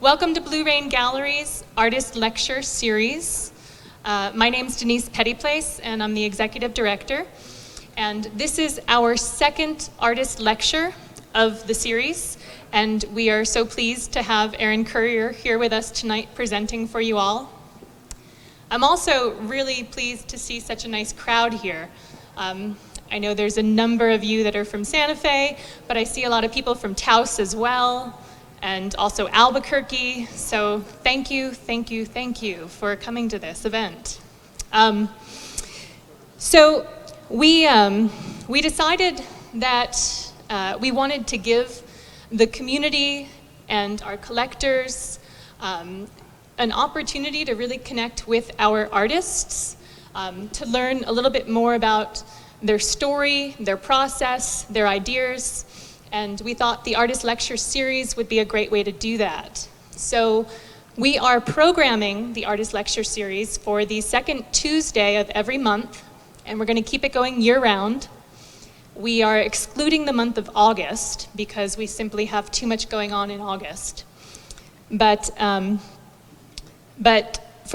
Welcome to Blue Rain Gallery's Artist Lecture Series. My name's Denise Pettyplace, and I'm the Executive Director. And this is our second artist lecture of the series, and we are so pleased to have Erin Currier here with us tonight presenting for you all. I'm also really pleased to see such a nice crowd here. I know there's a number of you that are from Santa Fe, but I see a lot of people from Taos as well, and also Albuquerque. So thank you for coming to this event. So we decided that we wanted to give the community and our collectors an opportunity to really connect with our artists, to learn a little bit more about their story, their process, their ideas, and we thought the Artist Lecture Series would be a great way to do that. So we are programming the Artist Lecture Series for the second Tuesday of every month, and we're going to keep it going year-round. We are excluding the month of August because we simply have too much going on in August. But for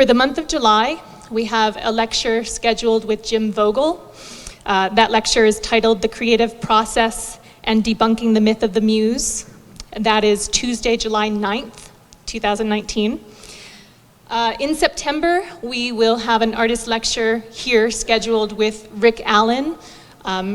the month of July, we have a lecture scheduled with Jim Vogel. That lecture is titled The Creative Process and Debunking the Myth of the Muse. That is Tuesday, July 9th, 2019. In September, we will have an artist lecture here scheduled with Rick Allen.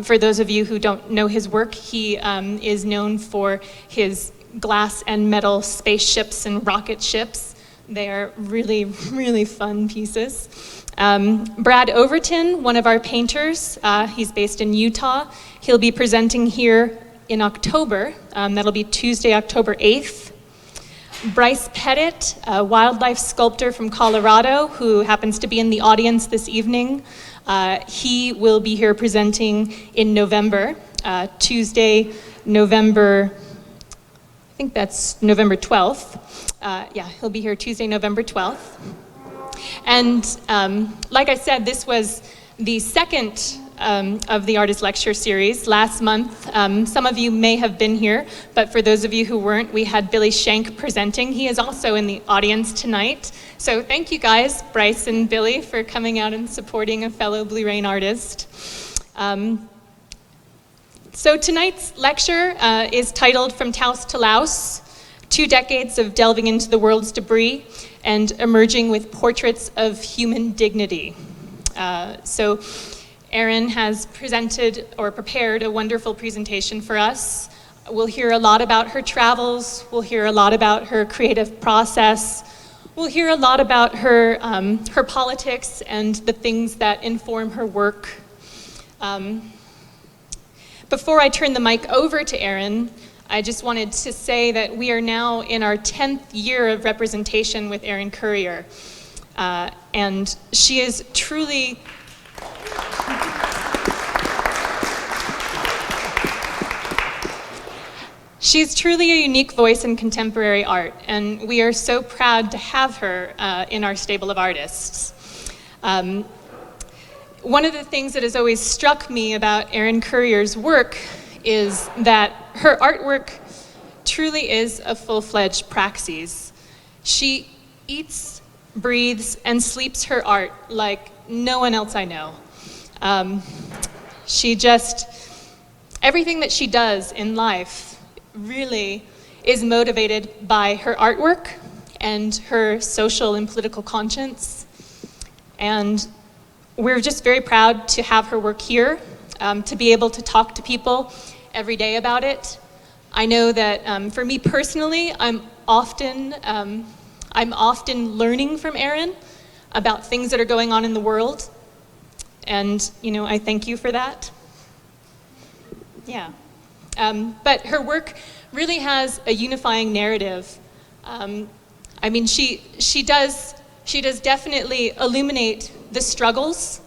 For those of you who don't know his work, he is known for his glass and metal spaceships and rocket ships. They are really, really fun pieces. Brad Overton, one of our painters, he's based in Utah. He'll be presenting here in October. That'll be Tuesday, October 8th. Bryce Pettit, a wildlife sculptor from Colorado who happens to be in the audience this evening, he will be here presenting in November, Tuesday, November, I think that's November 12th. Yeah, he'll be here Tuesday, November 12th. And like I said, this was the second of the Artist Lecture Series. Last month, some of you may have been here, but for those of you who weren't, we had Billy Shank presenting. He is also in the audience tonight. So thank you guys, Bryce and Billy, for coming out and supporting a fellow Blue Rain artist. So tonight's lecture is titled From Taos to Laos, 2 decades of delving into the world's debris and emerging with portraits of human dignity. So Erin has presented or prepared a wonderful presentation for us. We'll hear a lot about her travels. We'll hear a lot about her creative process. We'll hear a lot about her, her politics and the things that inform her work. Before I turn the mic over to Erin, I just wanted to say that we are now in our 10th year of representation with Erin Currier. And she is truly, she's truly a unique voice in contemporary art, and we are so proud to have her in our stable of artists. One of the things that has always struck me about Erin Currier's work is that her artwork truly is a full-fledged praxis. She eats, breathes, and sleeps her art like no one else I know. Everything that she does in life really is motivated by her artwork and her social and political conscience. And we're just very proud to have her work here, to be able to talk to people every day about it. I know that for me personally, I'm often learning from Erin about things that are going on in the world. And, you know, I thank you for that. Yeah. But her work really has a unifying narrative. I mean, she does definitely illuminate the struggles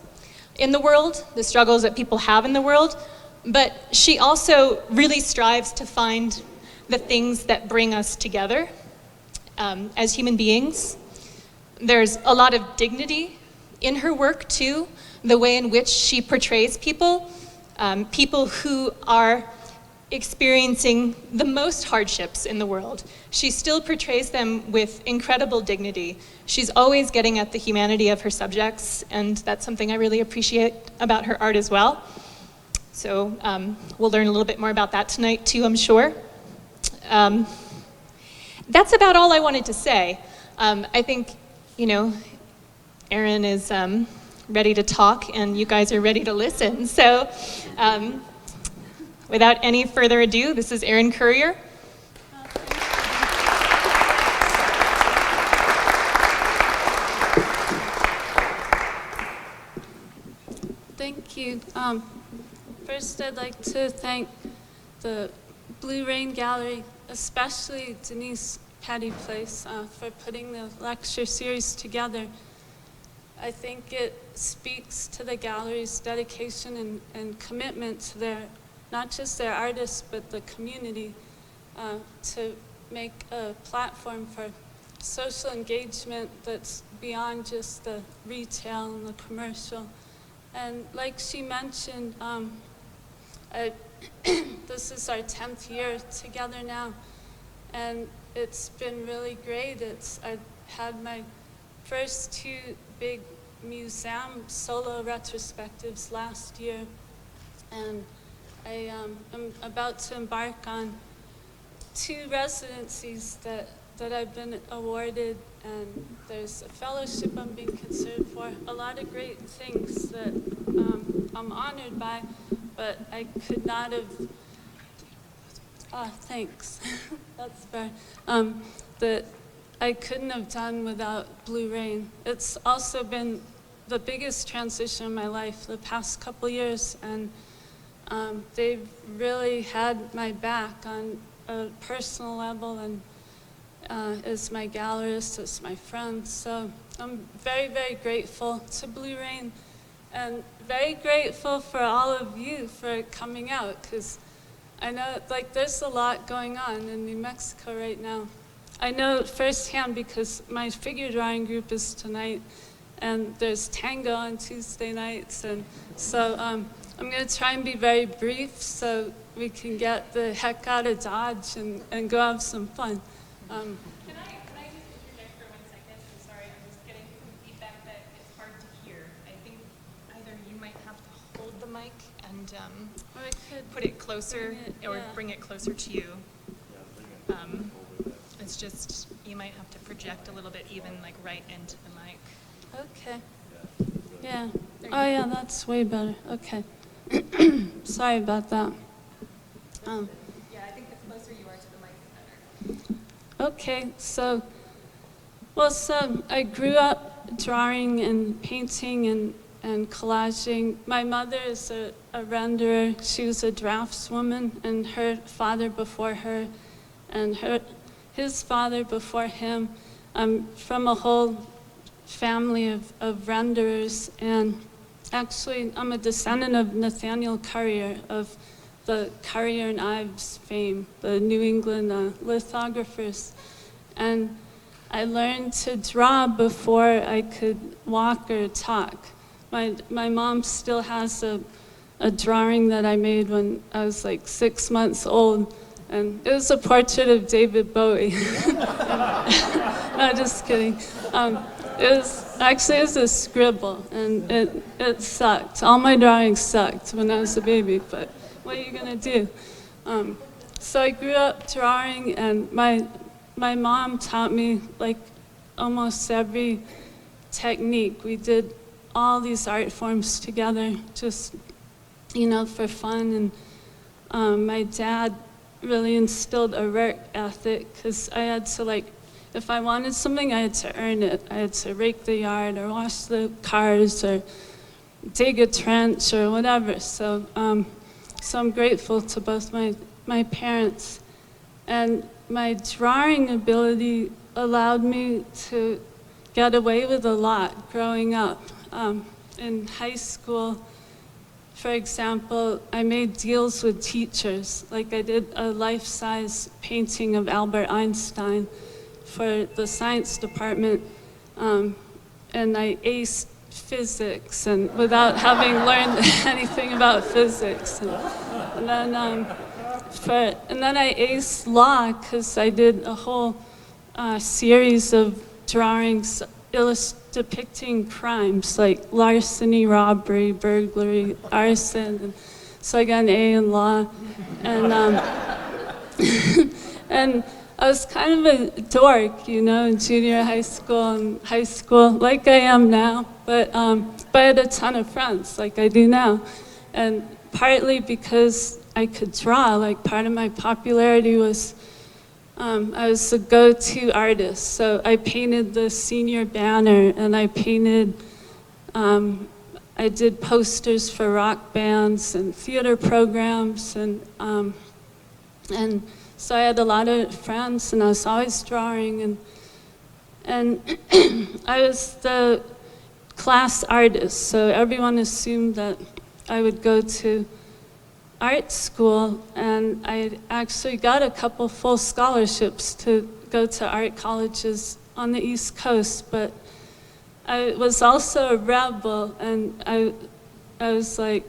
in the world, the struggles that people have in the world, but she also really strives to find the things that bring us together as human beings. There's a lot of dignity in her work too, the way in which she portrays people, people who are experiencing the most hardships in the world, she still portrays them with incredible dignity. She's always getting at the humanity of her subjects, and that's something I really appreciate about her art as well. So we'll learn a little bit more about that tonight too, I'm sure. That's about all I wanted to say. I think, Erin is ready to talk, and you guys are ready to listen. So without any further ado, this is Erin Currier. Thank you. First, I'd like to thank the Blue Rain Gallery, especially Denise Patty Place, for putting the lecture series together. I think it speaks to the gallery's dedication and commitment to not just their artists, but the community, to make a platform for social engagement that's beyond just the retail and the commercial. And like she mentioned, this is our 10th year together now, and it's been really great. I had my first 2 big museum solo retrospectives last year, and I am about to embark on 2 residencies that I've been awarded, and there's a fellowship I'm being considered for. A lot of great things that I'm honored by, but I could not have, thanks, that's fair, that I couldn't have done without Blue Rain. It's also been the biggest transition in my life the past couple years, and they've really had my back on a personal level, and as my gallerist, as my friend. So I'm very, very grateful to Blue Rain, and very grateful for all of you for coming out, because I know there's a lot going on in New Mexico right now. I know firsthand because my figure drawing group is tonight, and there's tango on Tuesday nights, and so I'm going to try and be very brief so we can get the heck out of Dodge and go have some fun. Can I just interject for 1 second? I'm sorry, I'm just getting some feedback that it's hard to hear. I think either you might have to hold the mic and put it closer, or bring it closer to you. It's just, you might have to project a little bit even right into the mic. Okay. Yeah. Oh yeah, that's way better. Okay. Sorry about that. Yeah, I think the closer you are to the mic, the better. Okay, so I grew up drawing and painting and collaging. My mother is a renderer. She was a draftswoman, and her father before her, and his father before him. I'm from a whole family of renderers, and actually I'm a descendant of Nathaniel Currier, of the Currier and Ives fame, the New England lithographers. And I learned to draw before I could walk or talk. My mom still has a drawing that I made when I was 6 months old, and it was a portrait of David Bowie. No, just kidding. It was a scribble, and it sucked. All my drawings sucked when I was a baby, but what are you gonna do? So I grew up drawing, and my mom taught me almost every technique. We did all these art forms together, just for fun. And my dad really instilled a work ethic, because I had to if I wanted something, I had to earn it. I had to rake the yard, or wash the cars, or dig a trench, or whatever. So I'm grateful to both my parents. And my drawing ability allowed me to get away with a lot growing up. In high school, for example, I made deals with teachers. I did a life-size painting of Albert Einstein for the science department, and I aced physics, and without having learned anything about physics. And then and then I aced law because I did a whole series of drawings depicting crimes like larceny, robbery, burglary, arson. And so I got an A in law. And, and I was kind of a dork, you know, in junior high school and high school, like I am now. But I had a ton of friends, like I do now. And partly because I could draw, like part of my popularity was I was a go-to artist. So I painted the senior banner, and I painted, I did posters for rock bands and theater programs, and so I had a lot of friends, and I was always drawing, and I was the class artist, so everyone assumed that I would go to art school, and I actually got a couple full scholarships to go to art colleges on the East Coast, but I was also a rebel, and I was like,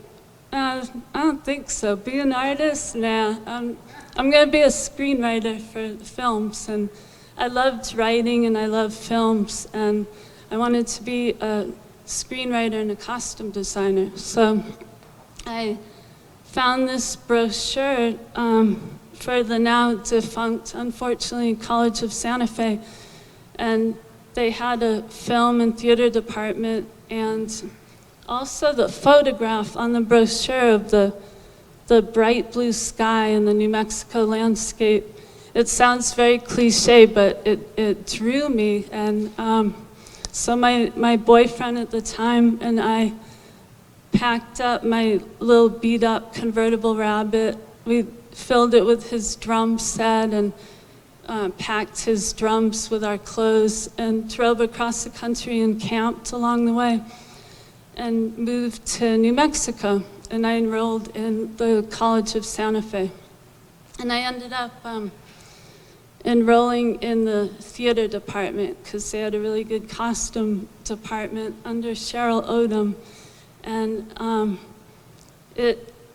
I don't think so. Be an artist? Nah, I'm gonna be a screenwriter for films, and I loved writing and I loved films, and I wanted to be a screenwriter and a costume designer. So I found this brochure for the now defunct, unfortunately, College of Santa Fe, and they had a film and theater department, and also the photograph on the brochure of the bright blue sky and the New Mexico landscape. It sounds very cliche, but it drew me, and so my boyfriend at the time and I packed up my little beat-up convertible Rabbit. We filled it with his drum set and packed his drums with our clothes and drove across the country and camped along the way and moved to New Mexico. And I enrolled in the College of Santa Fe. And I ended up enrolling in the theater department because they had a really good costume department under Cheryl Odom. And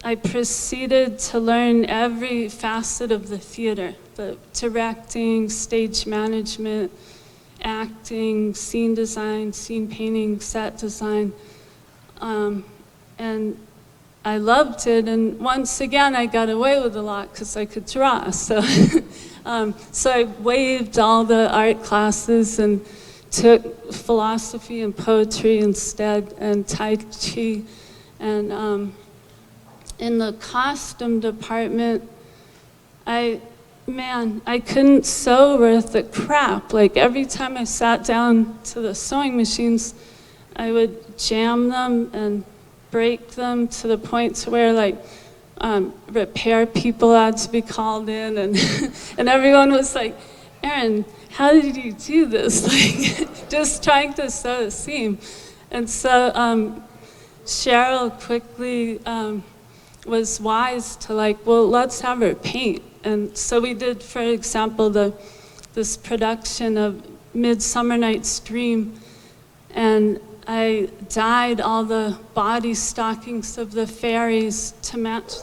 I proceeded to learn every facet of the theater, the directing, stage management, acting, scene design, scene painting, set design. And I loved it, and once again I got away with a lot because I could draw. So, so I waived all the art classes and took philosophy and poetry instead, and Tai Chi. And in the costume department, I couldn't sew worth a crap. Like every time I sat down to the sewing machines, I would jam them and break them to the point to where like repair people had to be called in, and and everyone was like, Erin, how did you do this? Like, just trying to sew a seam. And so Cheryl quickly was wise to like, well, let's have her paint. And so we did, for example, this production of Midsummer Night's Dream, and I dyed all the body stockings of the fairies to match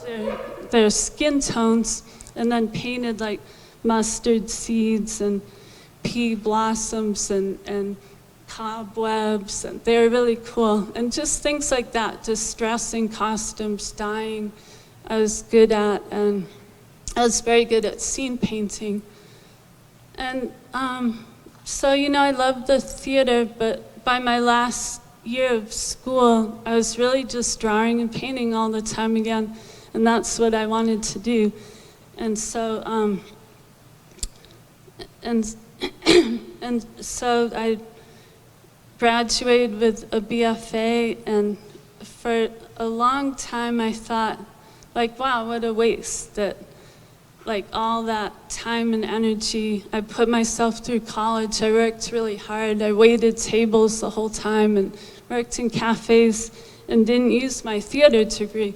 their skin tones, and then painted like mustard seeds and pea blossoms and cobwebs, and they were really cool. And just things like that, distressing costumes, dyeing, I was good at, and I was very good at scene painting. And so, you know, I loved the theater, but by my last year of school, I was really just drawing and painting all the time again, and that's what I wanted to do. And so, and so I graduated with a BFA, and for a long time I thought, like, wow, what a waste that, like, all that time and energy. I put myself through college, I worked really hard, I waited tables the whole time and worked in cafes and didn't use my theater degree.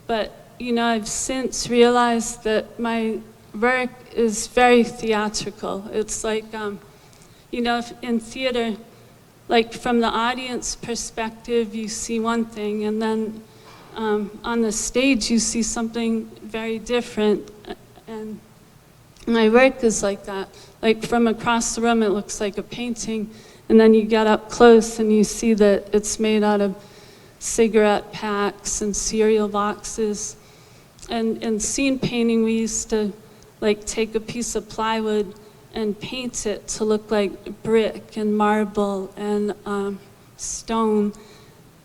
But, you know, I've since realized that my work is very theatrical. It's like, you know, in theater, like from the audience perspective, you see one thing, and then on the stage you see something very different. And my work is like that. Like from across the room, it looks like a painting, and then you get up close and you see that it's made out of cigarette packs and cereal boxes. And in scene painting, we used to like take a piece of plywood and paint it to look like brick and marble and stone.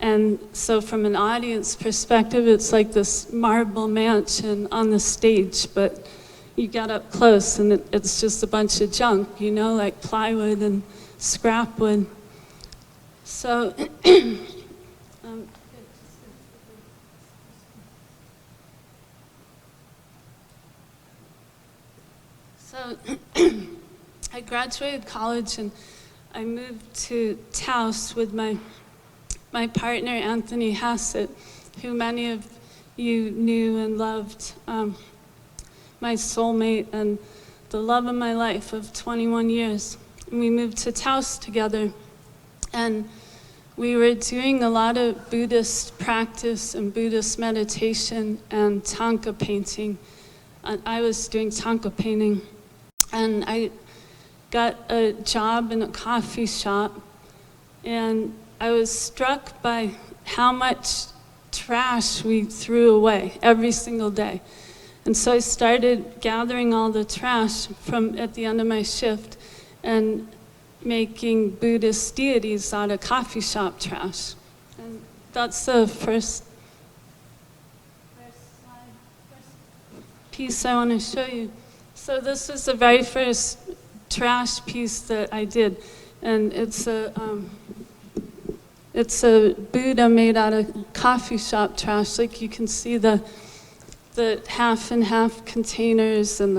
And so from an audience perspective, it's like this marble mansion on the stage, but you get up close and it's just a bunch of junk, you know, like plywood and scrap wood. So, I graduated college and I moved to Taos with my partner, Anthony Hassett, who many of you knew and loved, my soulmate and the love of my life of 21 years. And we moved to Taos together, and we were doing a lot of Buddhist practice and Buddhist meditation and Thangka painting. And I was doing Thangka painting, and I got a job in a coffee shop, and I was struck by how much trash we threw away every single day. And so I started gathering all the trash from at the end of my shift and making Buddhist deities out of coffee shop trash. And that's the first piece I want to show you. So this is the very first trash piece that I did, and it's a Buddha made out of coffee shop trash. Like you can see the half and half containers and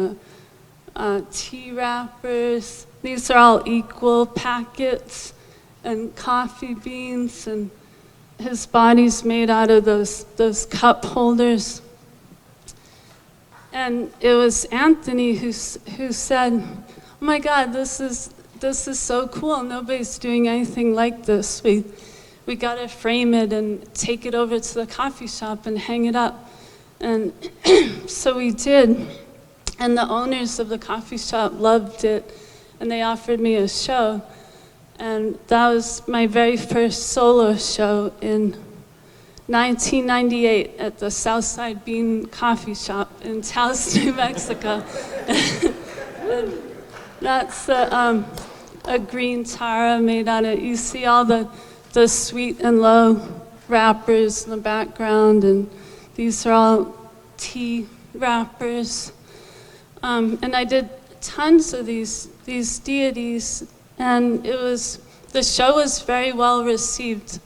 the tea wrappers. These are all equal packets and coffee beans, and his body's made out of those cup holders. And it was Anthony who said, "Oh my God, this is so cool. Nobody's doing anything like this. We gotta frame it and take it over to the coffee shop and hang it up." And so we did. And the owners of the coffee shop loved it, and they offered me a show. And that was my very first solo show in 1998 at the Southside Bean Coffee Shop in Taos, New Mexico. And that's a green tara made out of, you see all the sweet and low wrappers in the background, and these are all tea wrappers. And I did tons of these deities, and the show was very well received.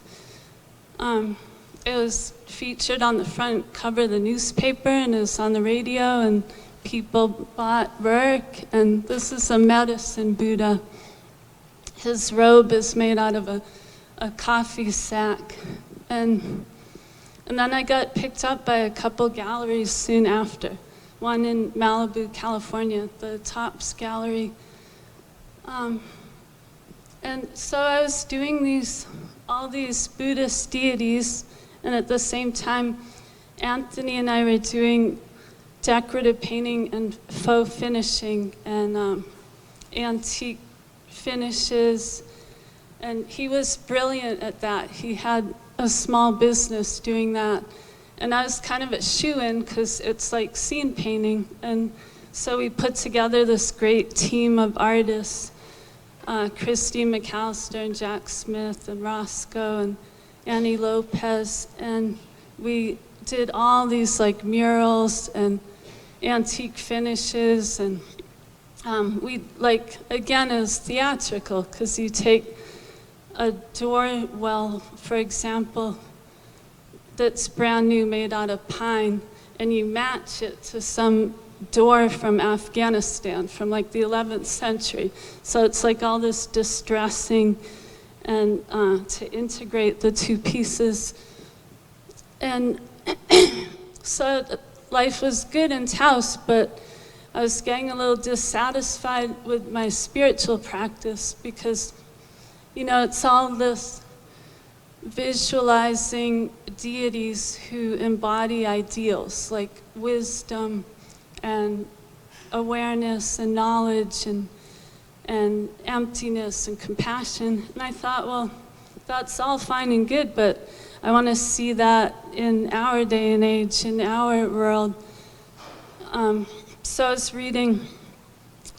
It was featured on the front cover of the newspaper, and it was on the radio, and people bought work. And this is a medicine Buddha. His robe is made out of a coffee sack. And then I got picked up by a couple galleries soon after. One in Malibu, California, the Tops Gallery. And so I was doing all these Buddhist deities, and at the same time, Anthony and I were doing decorative painting and faux finishing and antique finishes. And he was brilliant at that. He had a small business doing that. And I was kind of a shoo-in because it's like scene painting. And so we put together this great team of artists, Christy McAllister and Jack Smith and Roscoe and Annie Lopez. And we did all these like murals and antique finishes. And we again, it was theatrical because you take a door well, for example, that's brand new, made out of pine, and you match it to some door from Afghanistan from like the 11th century. So it's like all this distressing, and to integrate the two pieces. And so life was good in Taos, but I was getting a little dissatisfied with my spiritual practice because, it's all this visualizing deities who embody ideals like wisdom and awareness and knowledge and emptiness and compassion. And I thought, well, that's all fine and good, but I want to see that in our day and age, in our world. So I was reading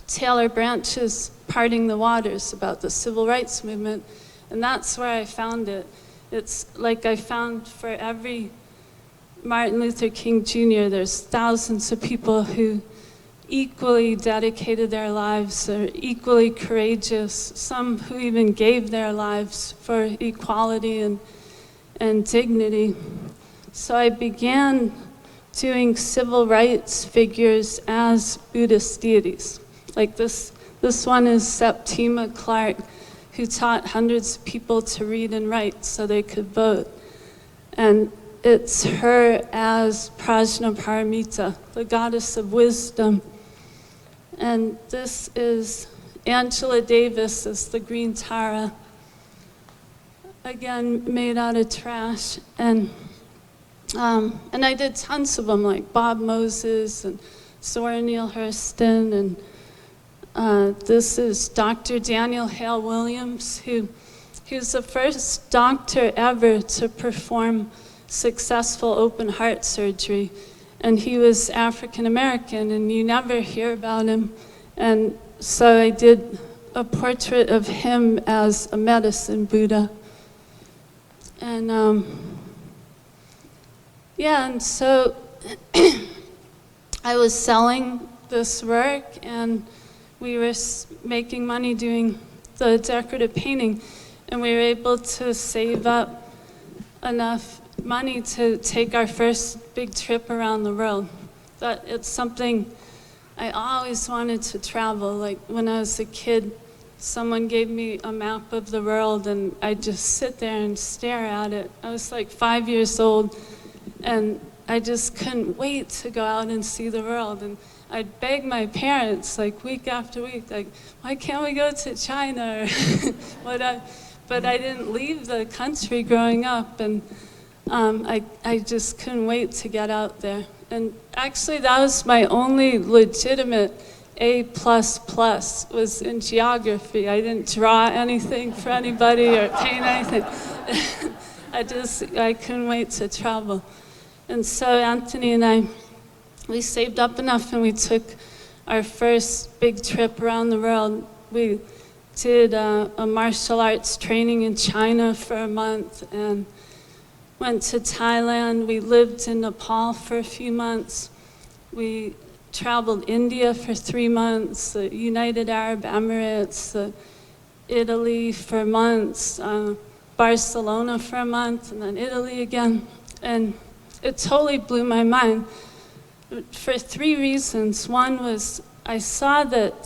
Taylor Branch's Parting the Waters about the civil rights movement, and that's where I found it. It's like I found for every Martin Luther King Jr., there's thousands of people who equally dedicated their lives, or equally courageous, some who even gave their lives for equality and dignity. So I began doing civil rights figures as Buddhist deities. Like this one is Septima Clark, who taught hundreds of people to read and write so they could vote. And it's her as Prajnaparamita, the goddess of wisdom. And this is Angela Davis as the Green Tara, again made out of trash. And I did tons of them, like Bob Moses and Zora Neale Hurston. And this is Dr. Daniel Hale Williams, who was the first doctor ever to perform successful open heart surgery. And he was African American, and you never hear about him. And so I did a portrait of him as a medicine Buddha. And and so I was selling this work, and we were making money doing the decorative painting, and we were able to save up enough money to take our first big trip around the world. That it's something I always wanted to travel. Like when I was a kid, someone gave me a map of the world, and I'd just sit there and stare at it. I was like 5 years old, and I just couldn't wait to go out and see the world. And I'd beg my parents, like week after week, like, why can't we go to China? But I didn't leave the country growing up, and I just couldn't wait to get out there. And actually, that was my only legitimate A++ was in geography. I didn't draw anything for anybody or paint anything. I couldn't wait to travel. And so Anthony and we saved up enough, and we took our first big trip around the world. We did a martial arts training in China for a month, and went to Thailand. We lived in Nepal for a few months. We traveled India for 3 months, the United Arab Emirates, Italy for months, Barcelona for a month, and then Italy again. And it totally blew my mind for 3 reasons. One was I saw that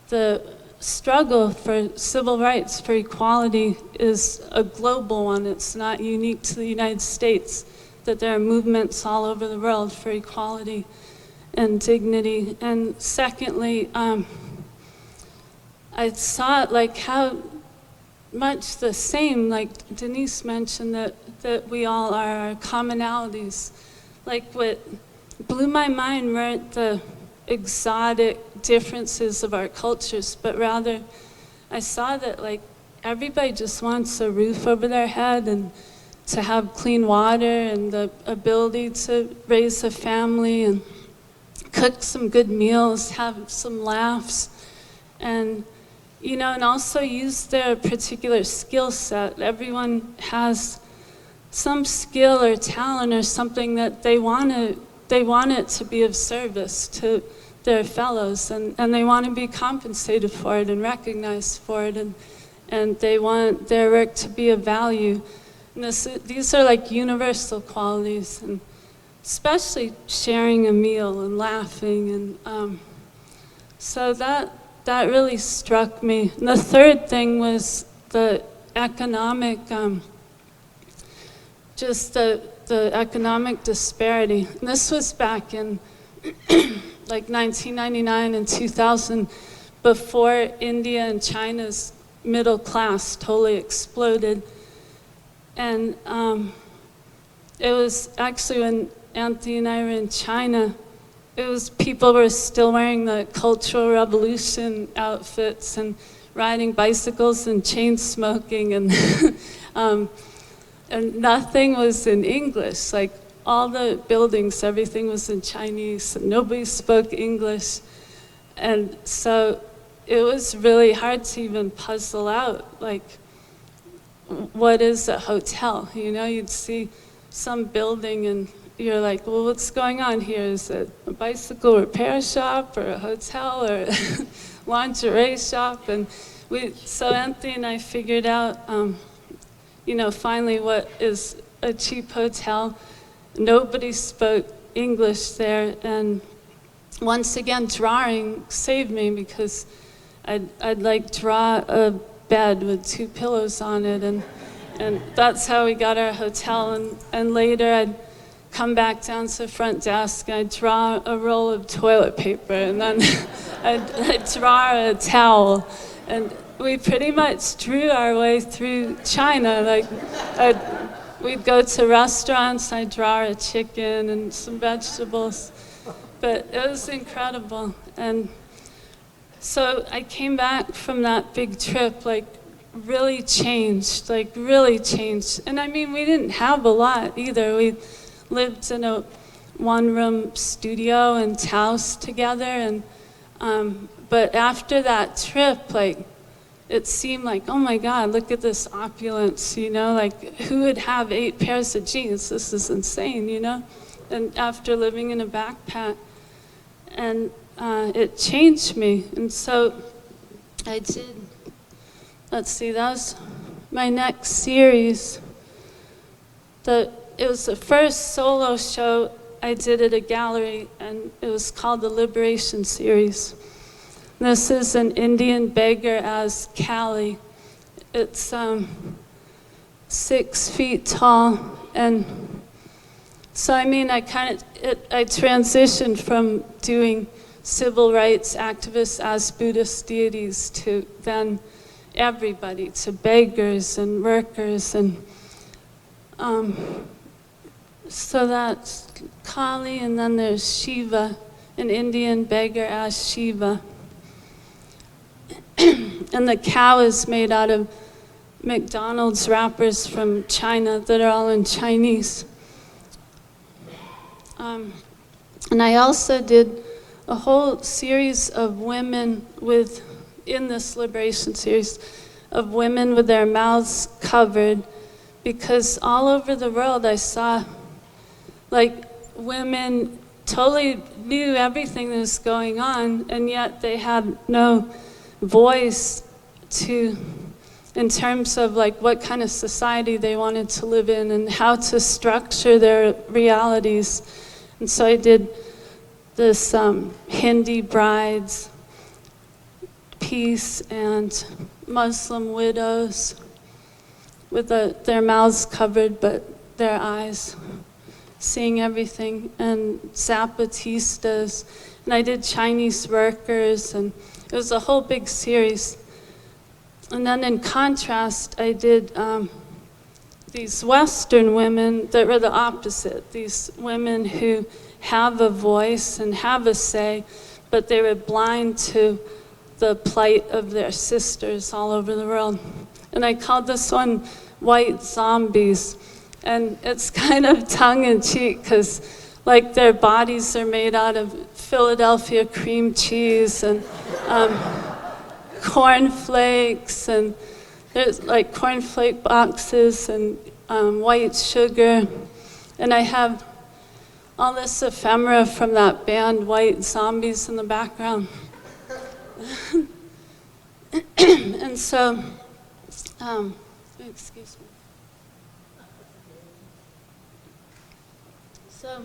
the struggle for civil rights, for equality, is a global one. It's not unique to the United States, that there are movements all over the world for equality and dignity. And secondly, I saw it like how much the same, like Denise mentioned, that we all are, our commonalities. Like what blew my mind weren't the exotic differences of our cultures, but rather I saw that like everybody just wants a roof over their head and to have clean water and the ability to raise a family and cook some good meals, have some laughs, and and also use their particular skill set. Everyone has some skill or talent or something that they want it to be of service to their fellows, and they want to be compensated for it and recognized for it, and they want their work to be of value. And these are like universal qualities, and especially sharing a meal and laughing, and so that really struck me. And the third thing was the economic, just the economic disparity. And this was back in like 1999 and 2000, before India and China's middle class totally exploded. And it was actually when Anthony and I were in China, it was people were still wearing the Cultural Revolution outfits and riding bicycles and chain smoking, and and nothing was in English. Like all the buildings, everything was in Chinese. Nobody spoke English, and so it was really hard to even puzzle out, like, what is a hotel? You know, you'd see some building and you're like, well, what's going on here? Is it a bicycle repair shop or a hotel or a lingerie shop? And so Anthony and I figured out, you know, finally what is a cheap hotel. Nobody spoke English there, and once again, drawing saved me, because I'd like draw a bed with 2 pillows on it, and that's how we got our hotel. And later I'd come back down to the front desk, and I'd draw a roll of toilet paper, and then I'd draw a towel, and we pretty much drew our way through China. Like we'd go to restaurants, I'd draw a chicken and some vegetables, but it was incredible. And so I came back from that big trip, like really changed. And I mean, we didn't have a lot either. We lived in a 1-room studio in Taos together, and but after that trip, like, it seemed like, oh my God, look at this opulence, you know, like who would have 8 pairs of jeans? This is insane, you know? And after living in a backpack, and it changed me. And so I did, let's see, that was my next series. It was the first solo show I did at a gallery, and it was called the Liberation Series. This is an Indian beggar as Hale. It's 6 feet tall, and so I mean, I transitioned from doing civil rights activists as Buddhist deities to then everybody, to beggars and workers, and so that's Kali, and then there's Shiva, an Indian beggar as Shiva. And the cow is made out of McDonald's wrappers from China that are all in Chinese. And I also did a whole series of women in this liberation series, of women with their mouths covered, because all over the world I saw, like, women totally knew everything that was going on, and yet they had no voice in terms of like what kind of society they wanted to live in and how to structure their realities. And so I did this Hindi brides piece and Muslim widows with their mouths covered but their eyes seeing everything, and Zapatistas, and I did Chinese workers, and it was a whole big series. And then in contrast, I did these Western women that were the opposite, these women who have a voice and have a say, but they were blind to the plight of their sisters all over the world. And I called this one White Zombies. And it's kind of tongue-in-cheek, because like their bodies are made out of Philadelphia cream cheese and cornflakes, and there's like cornflake boxes and white sugar. And I have all this ephemera from that band White Zombies in the background. And so, excuse me. So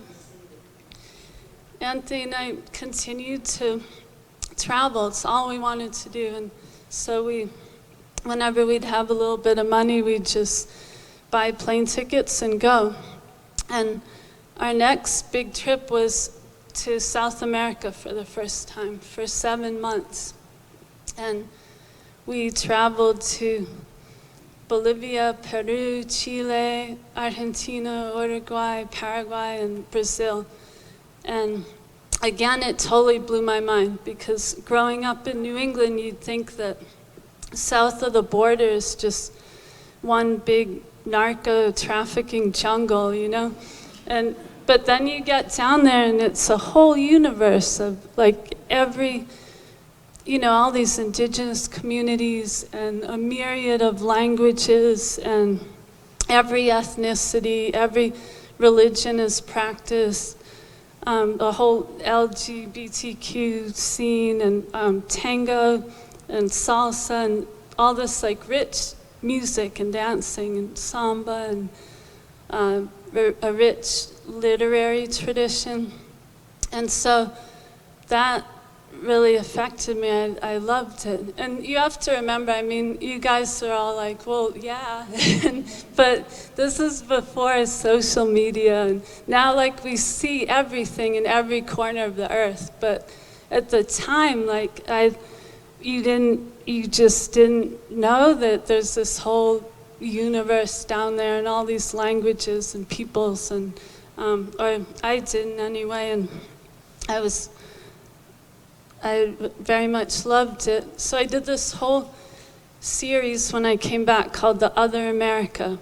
Anthony and I continued to travel. It's all we wanted to do. And so whenever we'd have a little bit of money, we'd just buy plane tickets and go. And our next big trip was to South America for the first time, for 7 months. And we traveled to Bolivia, Peru, Chile, Argentina, Uruguay, Paraguay, and Brazil. And again, it totally blew my mind, because growing up in New England, you'd think that south of the border is just one big narco trafficking jungle, you know? But then you get down there and it's a whole universe of like every, you know, all these indigenous communities and a myriad of languages, and every ethnicity, every religion is practiced, the whole LGBTQ scene, and tango and salsa and all this like rich music and dancing and samba, and a rich literary tradition. And so that really affected me. I loved it. And you have to remember, I mean, you guys are all like, well, yeah. But this is before social media. And now, like, we see everything in every corner of the earth. But at the time, like, you just didn't know that there's this whole universe down there and all these languages and peoples, and or I didn't anyway, and I very much loved it. So I did this whole series when I came back called The Other America,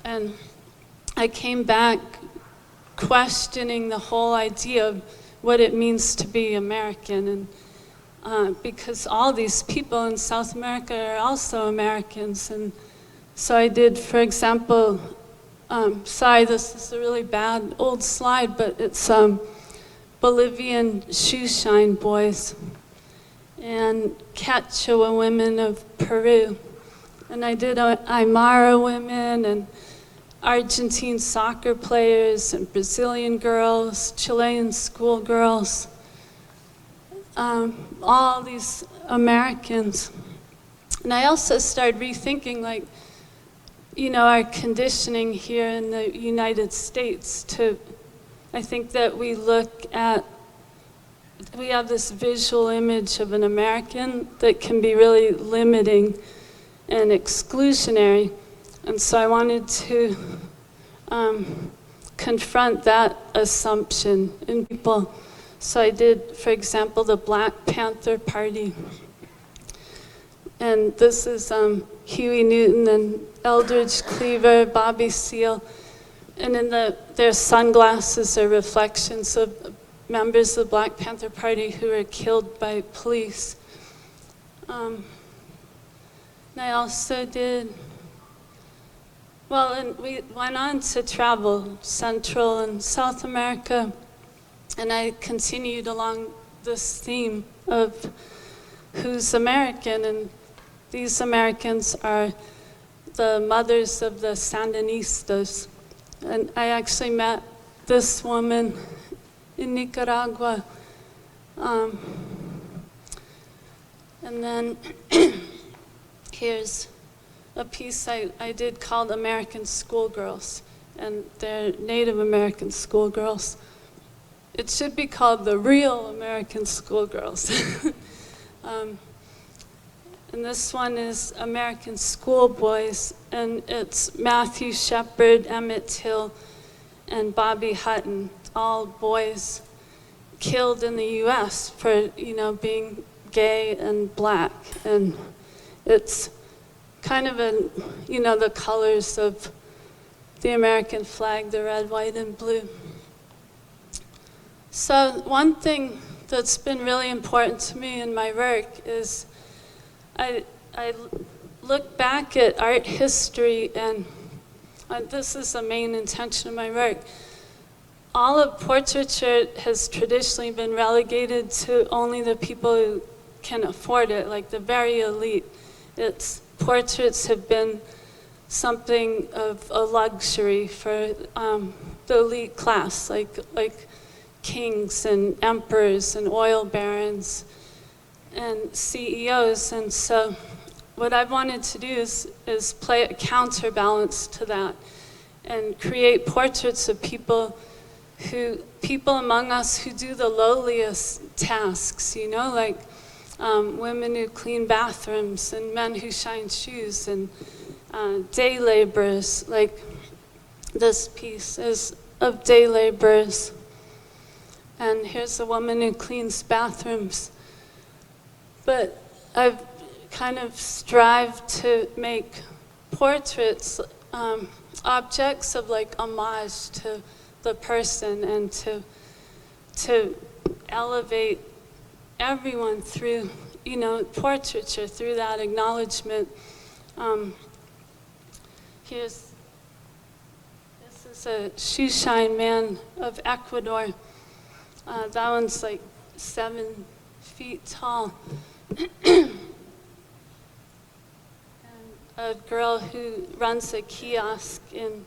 and I came back questioning the whole idea of what it means to be American, and because all these people in South America are also Americans. And so I did, for example, sorry, this is a really bad old slide, but it's Bolivian shoe shine boys and Quechua women of Peru. And I did Aymara women and Argentine soccer players and Brazilian girls, Chilean schoolgirls, all these Americans. And I also started rethinking, like, you know, our conditioning here in the United States to, I think that we have this visual image of an American that can be really limiting and exclusionary. And so I wanted to confront that assumption in people. So I did, for example, the Black Panther Party. And this is Huey Newton and Eldridge Cleaver, Bobby Seale. And in their sunglasses are reflections of members of the Black Panther Party who were killed by police. And I also did, well, and we went on to travel Central and South America, and I continued along this theme of who's American, and these Americans are the mothers of the Sandinistas. And I actually met this woman in Nicaragua. And then here's a piece I did called American Schoolgirls, and they're Native American schoolgirls. It should be called the Real American Schoolgirls. And this one is American Schoolboys, and it's Matthew Shepard, Emmett Till, and Bobby Hutton, all boys killed in the U.S. for, you know, being gay and black. And it's kind of you know, the colors of the American flag, the red, white, and blue. So one thing that's been really important to me in my work is I look back at art history, and this is the main intention of my work. All of portraiture has traditionally been relegated to only the people who can afford it, like the very elite. Portraits have been something of a luxury for the elite class, like kings and emperors and oil barons and CEOs. And so what I've wanted to do is play a counterbalance to that and create portraits of people among us who do the lowliest tasks, you know, like women who clean bathrooms and men who shine shoes and day laborers. Like this piece is of day laborers. And here's a woman who cleans bathrooms. But I've kind of strived to make portraits, objects of like homage to the person, and to elevate everyone through, portraiture, through that acknowledgement. This is a shoe shine man of Ecuador. That one's like 7 feet tall. And a girl who runs a kiosk in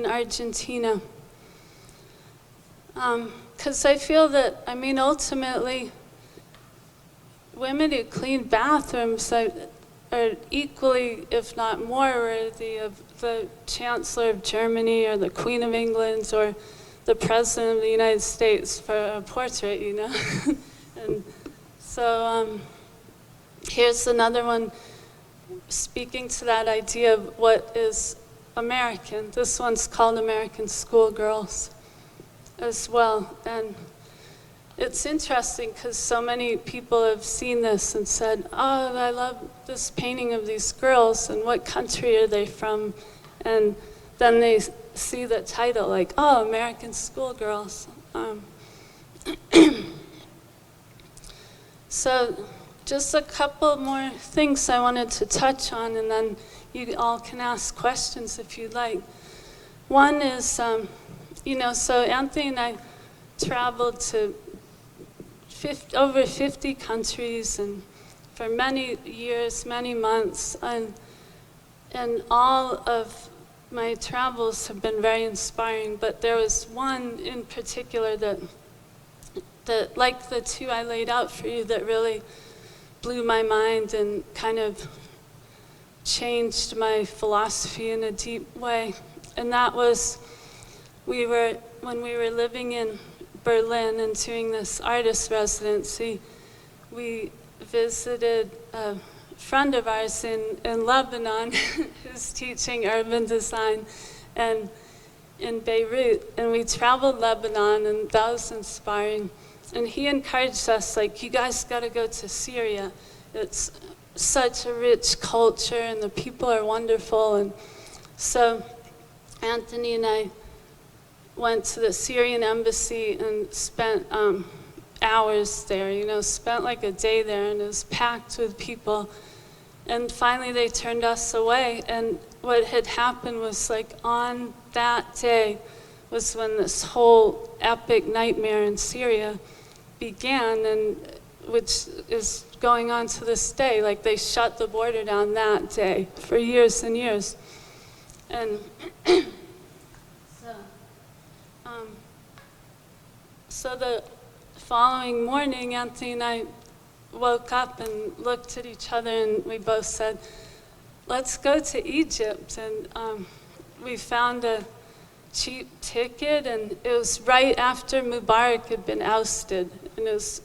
Argentina. Because I feel that, ultimately, women who clean bathrooms are equally, if not more, worthy of the Chancellor of Germany or the Queen of England or the President of the United States for a portrait, And so here's another one speaking to that idea of what is American. This one's called American Schoolgirls as well. And it's interesting because so many people have seen this and said, oh, I love this painting of these girls, and what country are they from? And then they see the title, like, oh, American Schoolgirls. So just a couple more things I wanted to touch on, and then you all can ask questions if you'd like. One is, so Anthony and I traveled to over 50 countries, and for many years, many months, and all of my travels have been very inspiring, but there was one in particular that like the two I laid out for you, that really blew my mind and kind of changed my philosophy in a deep way. And that was, when we were living in Berlin and doing this artist residency, we visited a friend of ours in Lebanon who's teaching urban design, and in Beirut, and we traveled Lebanon, and that was inspiring. And he encouraged us, like, you guys got to go to Syria. It's such a rich culture, and the people are wonderful. And so Anthony and I went to the Syrian embassy and spent hours there, spent like a day there, and it was packed with people. And finally they turned us away, and what had happened was, like, on that day was when this whole epic nightmare in Syria began, and which is going on to this day. Like, they shut the border down that day for years and years. And so the following morning, Anthony and I woke up and looked at each other, and we both said, let's go to Egypt. And we found a cheap ticket, and it was right after Mubarak had been ousted, and it was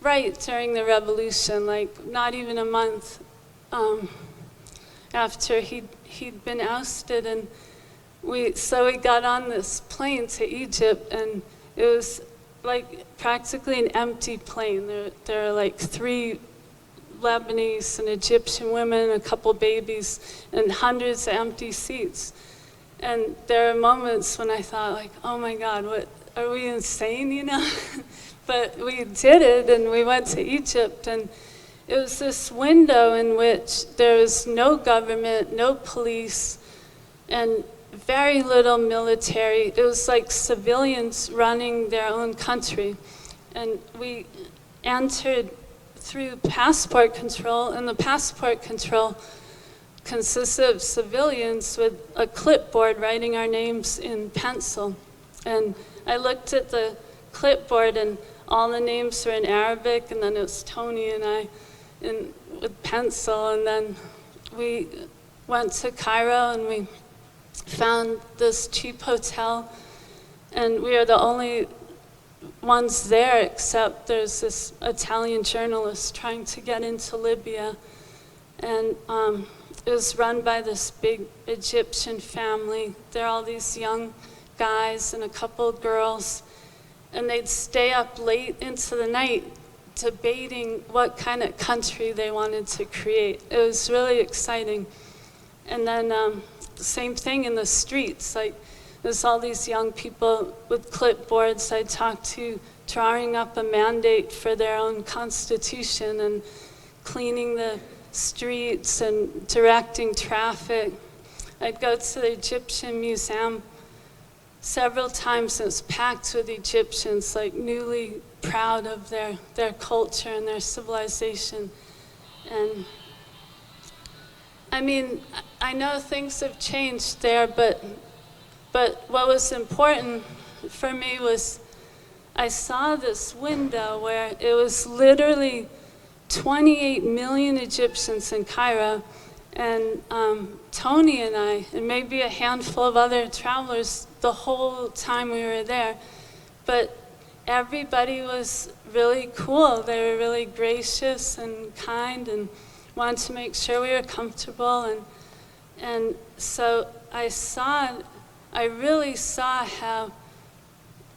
right during the revolution, like not even a month after he'd been ousted. And we got on this plane to Egypt, and it was like practically an empty plane. There are like 3 Lebanese and Egyptian women, a couple babies, and hundreds of empty seats. And there are moments when I thought, like, oh my God, what, are we insane, But we did it, and we went to Egypt, and it was this window in which there was no government, no police, and very little military. It was like civilians running their own country. And we entered through passport control, and the passport control consisted of civilians with a clipboard writing our names in pencil. And I looked at the clipboard, and all the names were in Arabic, and then it was Tony and I with pencil. And then we went to Cairo, and we found this cheap hotel, and we are the only ones there, except there's this Italian journalist trying to get into Libya. And it was run by this big Egyptian family. There are all these young guys and a couple of girls, and they'd stay up late into the night debating what kind of country they wanted to create. It was really exciting. And then same thing in the streets. Like, there's all these young people with clipboards I talked to drawing up a mandate for their own constitution and cleaning the streets and directing traffic. I'd go to the Egyptian Museum several times, and it's packed with Egyptians, like newly proud of their culture and their civilization. And I mean, I know things have changed there, but what was important for me was I saw this window where it was literally 28 million Egyptians in Cairo, and Tony and I, and maybe a handful of other travelers the whole time we were there, but everybody was really cool. They were really gracious and kind and wanted to make sure we were comfortable. And so I really saw how,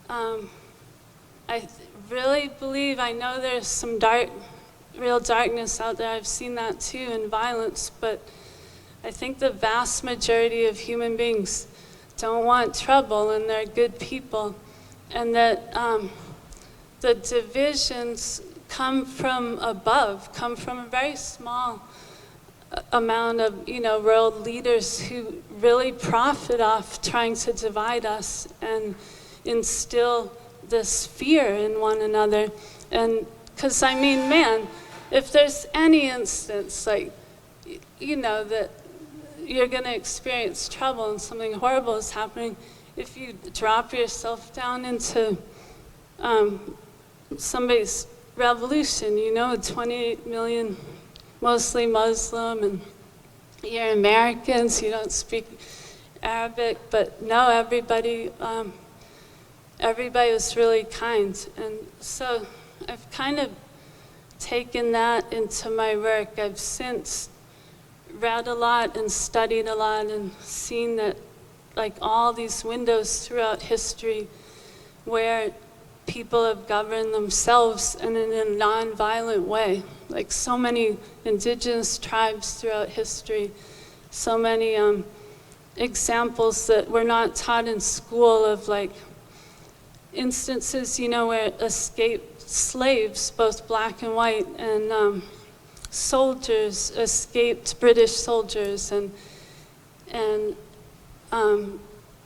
I really believe, I know there's some real darkness out there. I've seen that too, and violence, but I think the vast majority of human beings don't want trouble, and they're good people. And that the divisions come from above, come from a very small amount of, world leaders who really profit off trying to divide us and instill this fear in one another. And because, I mean, man, if there's any instance, like, that you're going to experience trouble and something horrible is happening, if you drop yourself down into somebody's revolution, 28 million, mostly Muslim, and you're Americans, you don't speak Arabic, but no, everybody was really kind. And so I've kind of taken that into my work. I've since read a lot and studied a lot and seen that, like, all these windows throughout history where people have governed themselves and in a non-violent way. Like, so many indigenous tribes throughout history, so many examples that were not taught in school of, like, instances, where escaped slaves, both black and white, and soldiers, escaped British soldiers, and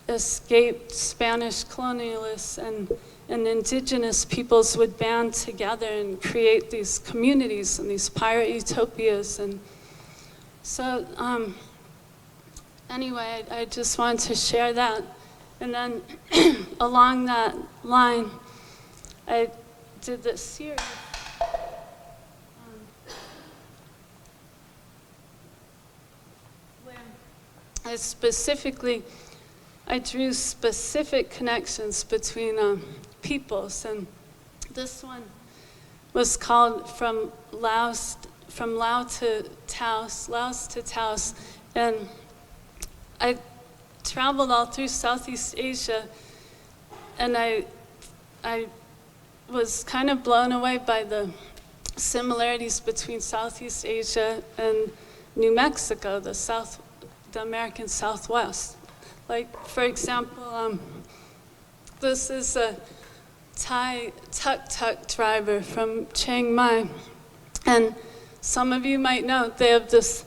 escaped Spanish colonialists, and indigenous peoples would band together and create these communities and these pirate utopias. And so anyway, I just wanted to share that. And then along that line, I did this series where I drew specific connections between peoples. And this one was called From Laos to Taos. And I traveled all through Southeast Asia, and I was kind of blown away by the similarities between Southeast Asia and New Mexico, the American Southwest. Like, for example, this is a Thai tuk-tuk driver from Chiang Mai, and some of you might know they have this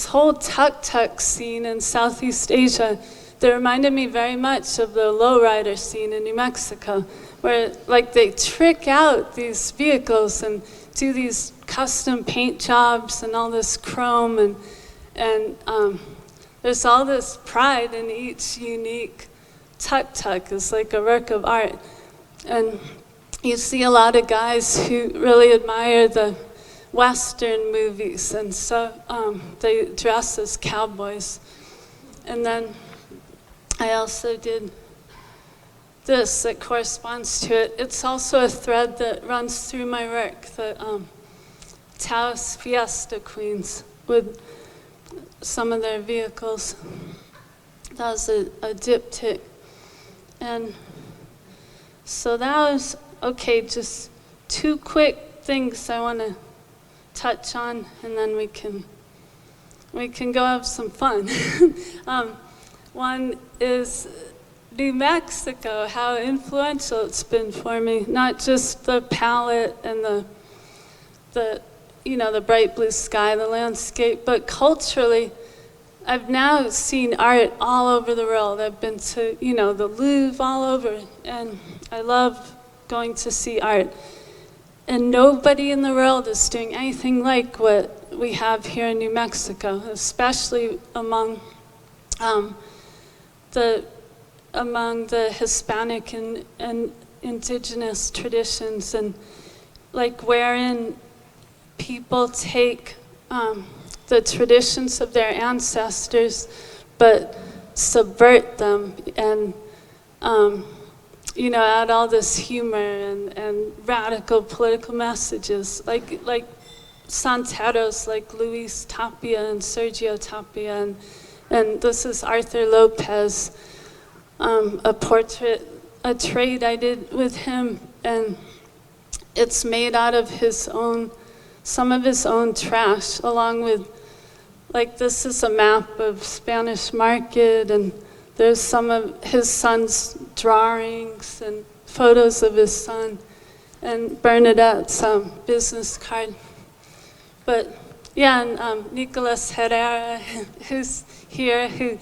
whole tuk-tuk scene in Southeast Asia that reminded me very much of the lowrider scene in New Mexico, where, like, they trick out these vehicles and do these custom paint jobs and all this chrome, and there's all this pride in each unique tuk-tuk. It's like a work of art. And you see a lot of guys who really admire the Western movies, and so they dress as cowboys. And then I also did this that corresponds to it. It's also a thread that runs through my work, the Taos Fiesta Queens with some of their vehicles. That was a diptych. And So that was, okay, just two quick things I want to touch on, and then we can go have some fun. One is New Mexico, how influential it's been for me. Not just the palette and the bright blue sky, the landscape, but culturally, I've now seen art all over the world. I've been to, the Louvre, all over, and I love going to see art. And nobody in the world is doing anything like what we have here in New Mexico, especially among the Hispanic and indigenous traditions, and like wherein people take the traditions of their ancestors but subvert them and add all this humor and radical political messages, like santeros like Luis Tapia and Sergio Tapia, and this is Arthur Lopez, a trade I did with him, and it's made out of some of his own trash, along with, this is a map of Spanish Market, and there's some of his son's drawings and photos of his son, and Bernadette's business card. But yeah, and Nicolas Herrera, who's here, who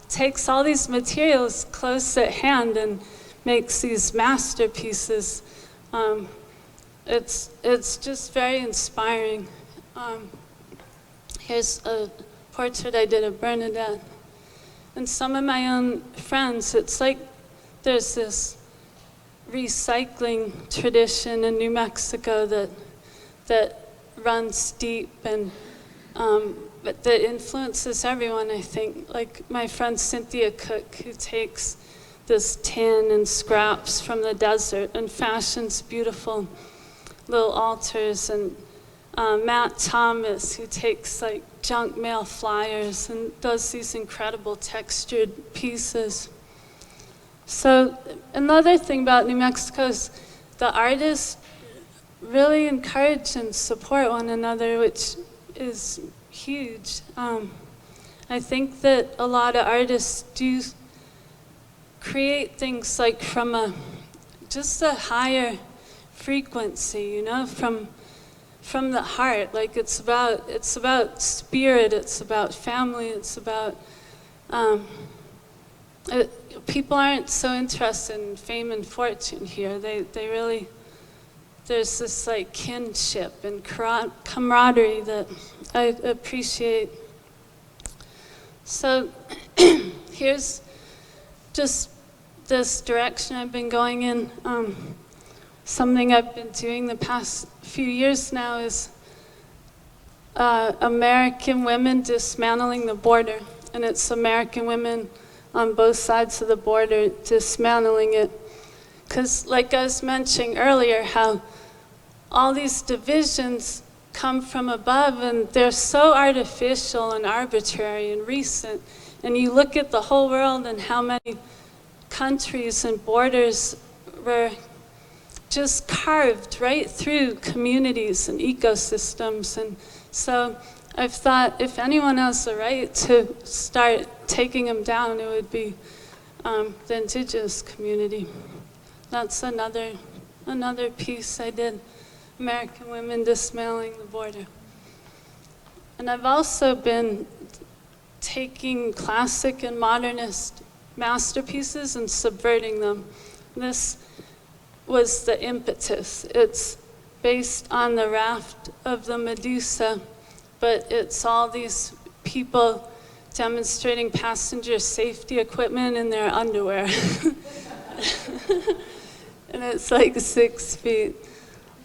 takes all these materials close at hand and makes these masterpieces. It's just very inspiring. Here's a portrait I did of Bernadette. And some of my own friends, it's like there's this recycling tradition in New Mexico that runs deep and but that influences everyone, I think. Like my friend Cynthia Cook, who takes this tin and scraps from the desert and fashions beautiful little altars, and Matt Thomas, who takes junk mail flyers and does these incredible textured pieces. So another thing about New Mexico is the artists really encourage and support one another, which is huge. I think that a lot of artists do create things from just a higher frequency, from the heart. It's about spirit, it's about family, it's about people aren't so interested in fame and fortune here. They really, there's this kinship and camaraderie that I appreciate. So here's just this direction I've been going in. Something I've been doing the past few years now is American women dismantling the border. And it's American women on both sides of the border dismantling it. Because like I was mentioning earlier, how all these divisions come from above, and they're so artificial and arbitrary and recent. And you look at the whole world and how many countries and borders were just carved right through communities and ecosystems. And so I've thought if anyone has the right to start taking them down, it would be the indigenous community. That's another piece I did, American women dismantling the border. And I've also been taking classic and modernist masterpieces and subverting them. This was the impetus. It's based on the raft of the Medusa, but it's all these people demonstrating passenger safety equipment in their underwear. And it's 6 feet.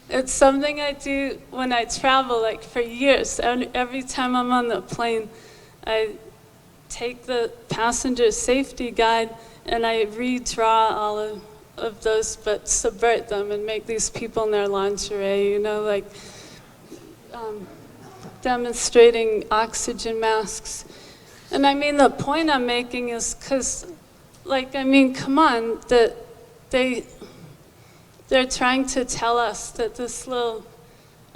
It's something I do when I travel, for years. Every time I'm on the plane, I take the passenger safety guide and I redraw all of those, but subvert them and make these people in their lingerie, demonstrating oxygen masks. And I mean, the point I'm making is because, come on, they're trying to tell us that this little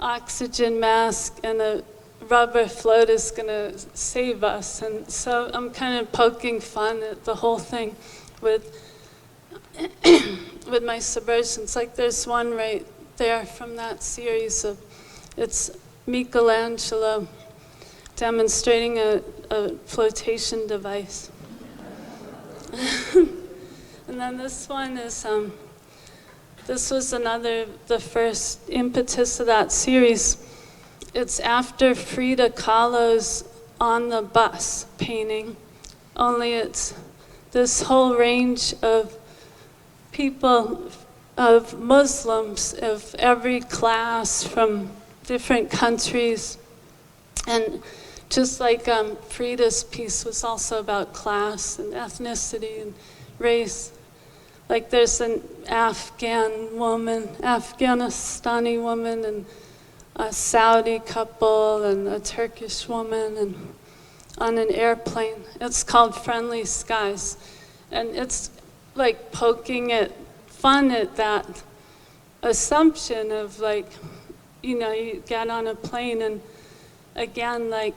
oxygen mask and a rubber float is going to save us. And so I'm kind of poking fun at the whole thing with with my subversions. Like there's one right there from that series of, it's Michelangelo demonstrating a flotation device. And then this one is, this was the first impetus of that series. It's after Frida Kahlo's On the Bus painting, only it's this whole range of people, of Muslims of every class from different countries. And just like Frida's piece was also about class and ethnicity and race. Like there's an Afghanistani woman, and a Saudi couple, and a Turkish woman, and on an airplane. It's called Friendly Skies. And it's like poking fun at that assumption of like, you get on a plane and again, like,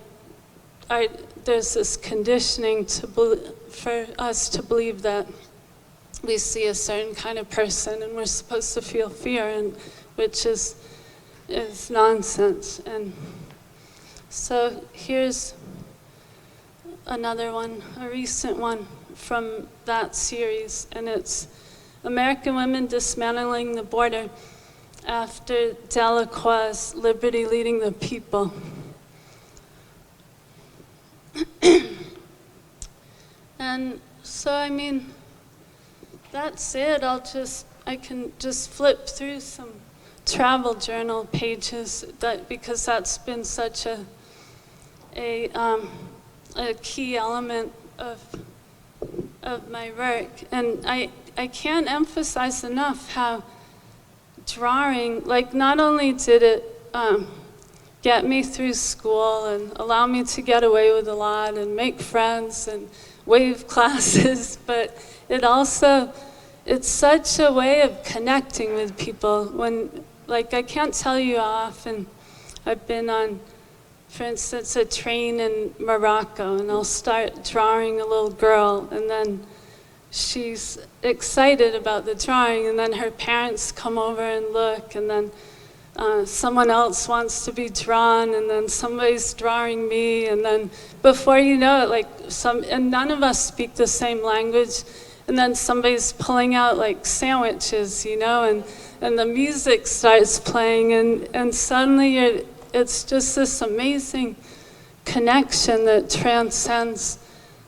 there's this conditioning for us to believe that we see a certain kind of person and we're supposed to feel fear, and which is nonsense. And so here's another one, a recent one from that series, and it's American Women Dismantling the Border after Delacroix's Liberty Leading the People. And so, I mean, that's it. I can just flip through some travel journal pages because that's been such a key element of my work. And I can't emphasize enough how drawing, like, not only did it get me through school and allow me to get away with a lot and make friends and wave classes, but it's such a way of connecting with people. When, like, I can't tell you how often I've been on, for instance, a train in Morocco, and I'll start drawing a little girl, and then she's excited about the drawing, and then her parents come over and look, and then someone else wants to be drawn, and then somebody's drawing me, and then before you know it, like and none of us speak the same language, and then somebody's pulling out like sandwiches, and the music starts playing, and suddenly it's just this amazing connection that transcends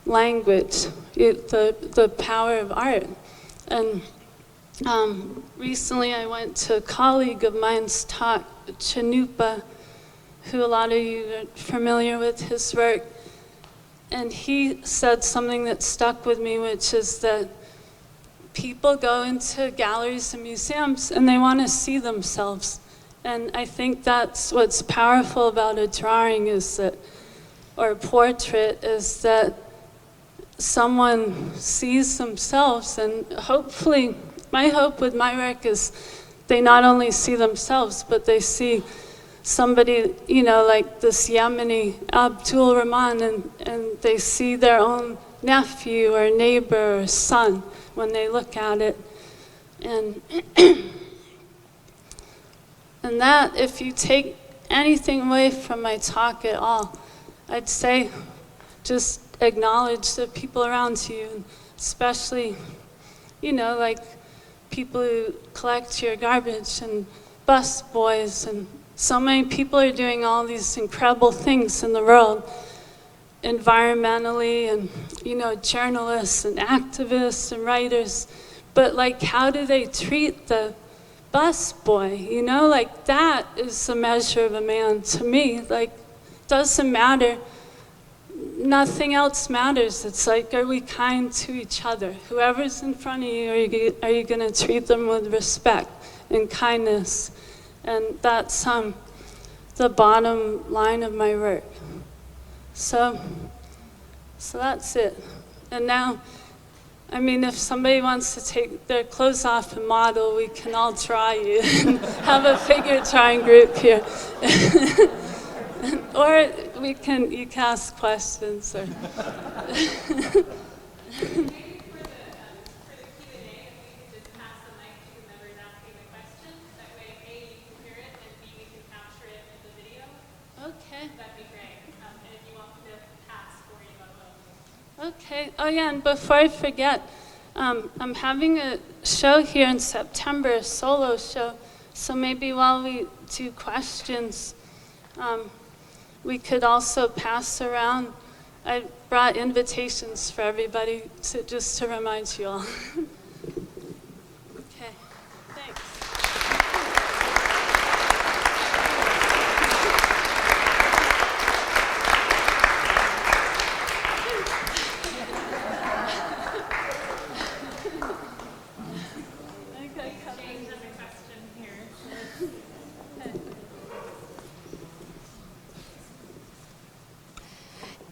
language, the power of art. And recently I went to a colleague of mine's talk, Chanupa, who a lot of you are familiar with his work, and he said something that stuck with me, which is that people go into galleries and museums and they want to see themselves. And I think that's what's powerful about a drawing or a portrait, is that someone sees themselves, and hopefully, my hope with my work is they not only see themselves, but they see somebody, like this Yemeni Abdul Rahman, and they see their own nephew or neighbor or son when they look at it. And and that, if you take anything away from my talk at all, I'd say just acknowledge the people around you, especially, like people who collect your garbage and bus boys, and so many people are doing all these incredible things in the world, environmentally, and, journalists and activists and writers, but like, how do they treat the bus boy? Like, that is the measure of a man to me. Like, doesn't matter. Nothing else matters. It's like, are we kind to each other? Whoever's in front of you, are you going to treat them with respect and kindness? And that's the bottom line of my work. So that's it. And now I mean, if somebody wants to take their clothes off and model, we can all try you and have a figure drawing group here. Or you can ask questions. Or okay. That'd be great. And if you want me to pass for you, I will. Okay. Oh yeah, and before I forget, I'm having a show here in September, a solo show. So maybe while we do questions, we could also pass around. I brought invitations for everybody just to remind you all. Okay. Thanks.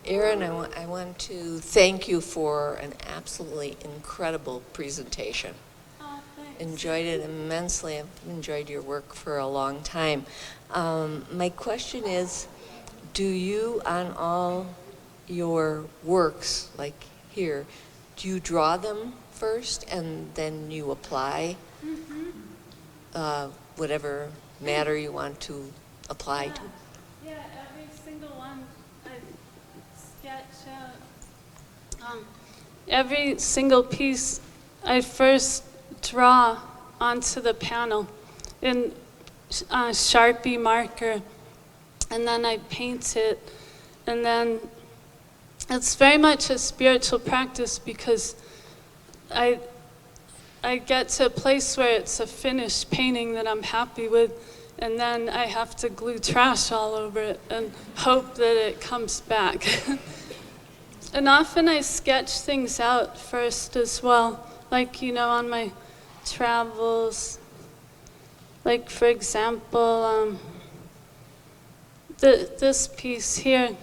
Erin, I want to thank you for an absolutely incredible presentation. Oh, thanks. Enjoyed it immensely. I've enjoyed your work for a long time. My question is, do you, on all your works, like here, do you draw them first and then you apply whatever matter you want to apply to? Yeah, every single one I sketch out. Every single piece I first draw onto the panel in Sharpie marker, and then I paint it, and then it's very much a spiritual practice because I get to a place where it's a finished painting that I'm happy with, and then I have to glue trash all over it and hope that it comes back. And often I sketch things out first as well, like, you know, on my travels. Like, for example, this piece here,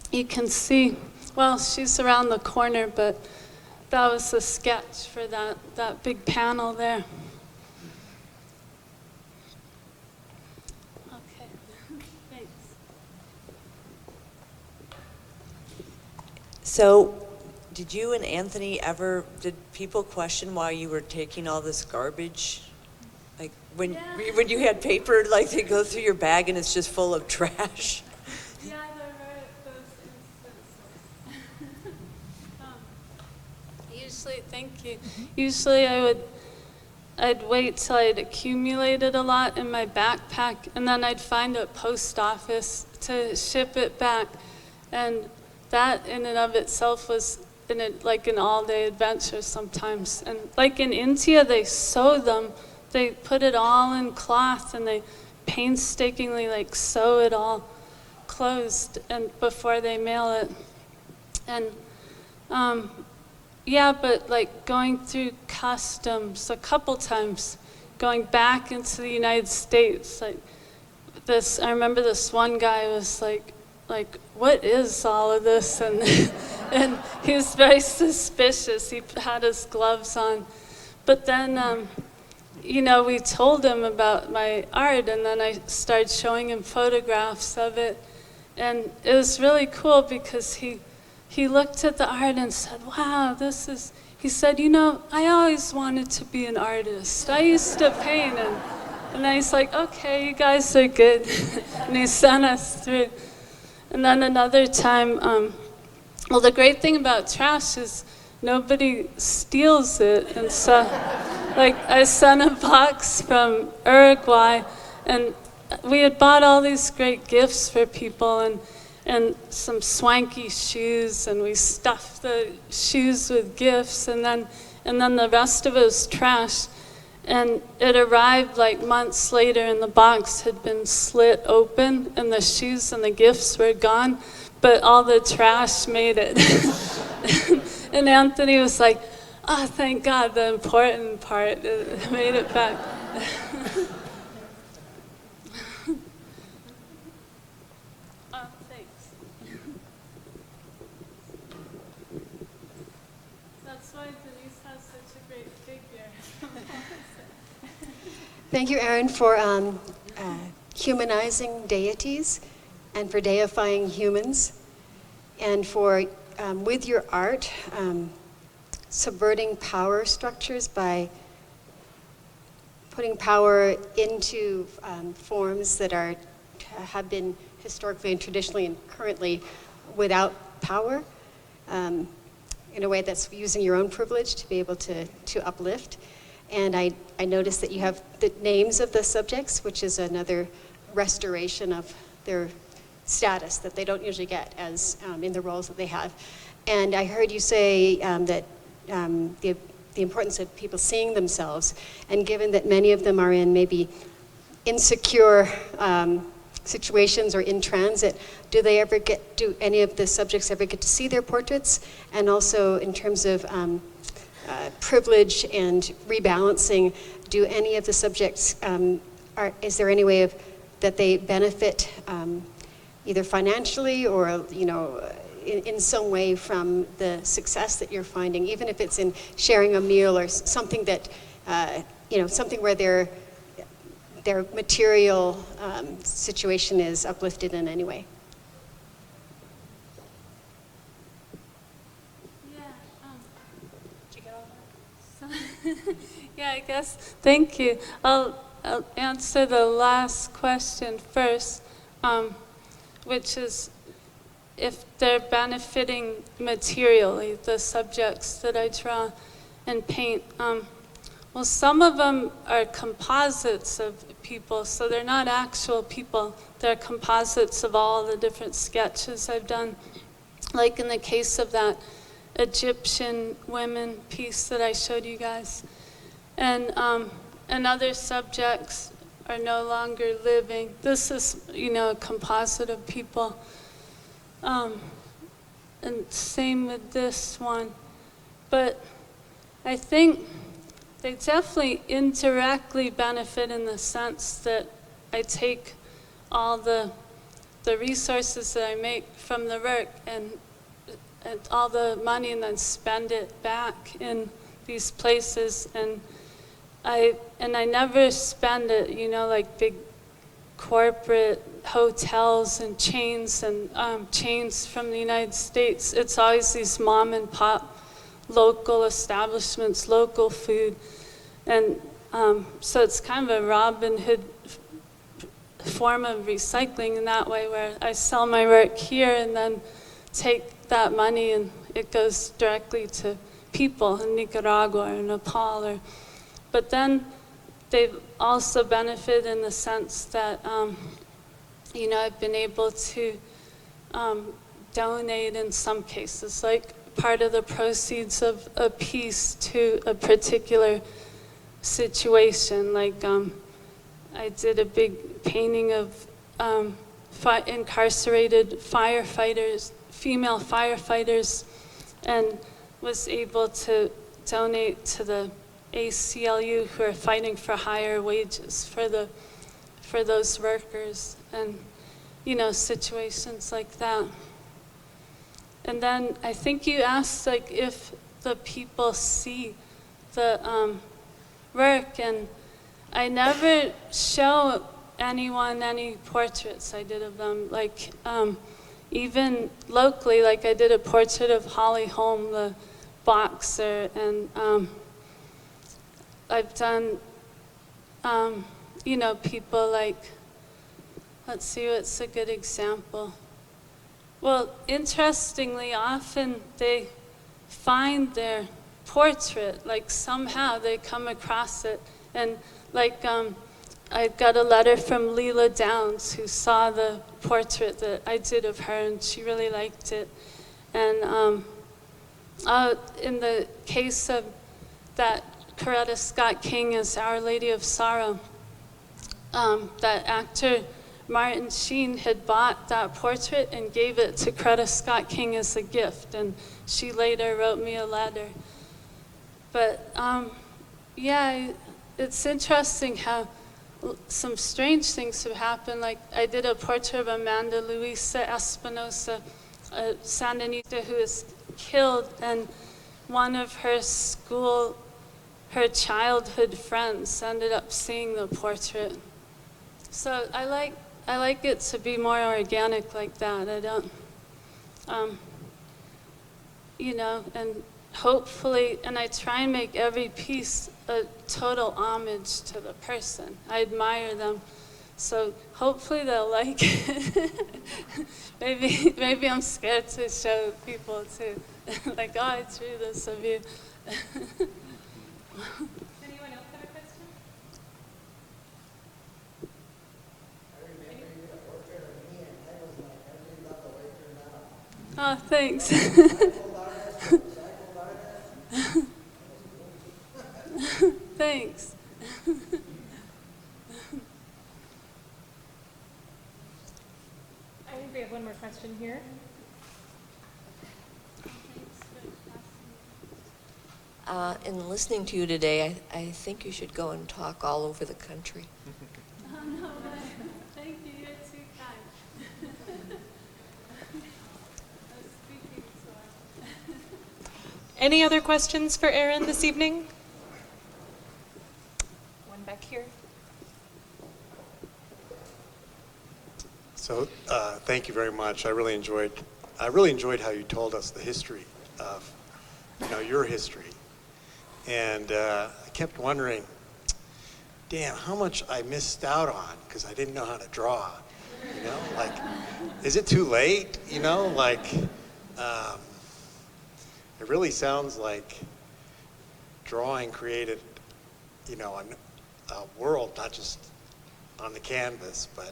you can see, well, she's around the corner, but that was a sketch for that big panel there. Okay, thanks. So, did you and Anthony did people question why you were taking all this garbage? Like, when you had paper, like, they go through your bag and it's just full of trash? Yeah, there were those instances. Thank you. Usually I'd wait till I'd accumulated a lot in my backpack, and then I'd find a post office to ship it back. And that in and of itself was like an all-day adventure sometimes. And like in India, they sew them. They put it all in cloth, and they painstakingly like sew it all closed and before they mail it. And yeah, but like going through customs a couple times, going back into the United States, like this, I remember this one guy was like, what is all of this? And and he was very suspicious. He had his gloves on. But then, you know, we told him about my art, and then I started showing him photographs of it. And it was really cool because he looked at the art and said, wow, he said, you know, I always wanted to be an artist. I used to paint. And then he's like, okay, you guys are good. And he sent us through. And then another time, well, the great thing about trash is nobody steals it. And so, like, I sent a box from Uruguay, and we had bought all these great gifts for people, and some swanky shoes, and we stuffed the shoes with gifts, and then the rest of it was trash. And it arrived like months later, and the box had been slit open, and the shoes and the gifts were gone, but all the trash made it. And Anthony was like, oh, thank God, the important part made it back. Oh, thanks. That's That's why Denise has such a great figure. Thank you, Erin, for humanizing deities and for deifying humans, and for, with your art, subverting power structures by putting power into forms that have been historically and traditionally and currently without power, in a way that's using your own privilege to be able to uplift. And I noticed that you have the names of the subjects, which is another restoration of their status that they don't usually get as in the roles that they have. And I heard you say that the importance of people seeing themselves, and given that many of them are in maybe insecure situations or in transit, do any of the subjects ever get to see their portraits? And also in terms of privilege and rebalancing, do any of the subjects, is there any way that they benefit either financially or, in some way from the success that you're finding, even if it's in sharing a meal or something that, something where their material situation is uplifted in any way? Yeah, I guess, thank you. I'll answer the last question first, which is if they're benefiting materially, the subjects that I draw and paint. Well, some of them are composites of people, so they're not actual people. They're composites of all the different sketches I've done. Like in the case of that Egyptian women piece that I showed you guys. And other subjects are no longer living. This is, a composite of people. And same with this one. But I think they definitely indirectly benefit in the sense that I take all the resources that I make from the work and all the money and then spend it back in these places, and I never spend it, like big corporate hotels and chains from the United States. It's always these mom and pop local establishments, local food, and so it's kind of a Robin Hood form of recycling in that way, where I sell my work here and then take that money and it goes directly to people in Nicaragua or Nepal. But then they've also benefited in the sense that, I've been able to donate in some cases, like part of the proceeds of a piece to a particular situation. Like I did a big painting of incarcerated firefighters, female firefighters, and was able to donate to the ACLU, who are fighting for higher wages for those workers, and situations like that. And then I think you asked if the people see the work, and I never show anyone any portraits I did of them. Even locally, I did a portrait of Hale, the boxer, and I've done, people let's see, what's a good example? Well, interestingly, often they find their portrait, somehow they come across it. And I got a letter from Leela Downs, who saw the portrait that I did of her, and she really liked it. And in the case of that Coretta Scott King as Our Lady of Sorrow, that actor Martin Sheen had bought that portrait and gave it to Coretta Scott King as a gift, and she later wrote me a letter. But it's interesting how some strange things have happened. I did a portrait of Amanda Luisa Espinosa, a Sandinista who was killed, and one of her childhood friends ended up seeing the portrait. So I like it to be more organic like that. I don't, and hopefully, and I try and make every piece a total homage to the person. I admire them. So hopefully they'll like it. maybe I'm scared to show people too. Like, oh, I drew this of you. Anyone else have a question? Oh, thanks. Thanks. I think we have one more question here. In listening to you today, I think you should go and talk all over the country. Oh, no way. Thank you. You're too kind. I was speaking to her. Any other questions for Erin this evening? One back here. So, thank you very much. I really enjoyed how you told us the history of, your history. And I kept wondering, damn, how much I missed out on because I didn't know how to draw. Like, is it too late? It really sounds like drawing created, a world, not just on the canvas, but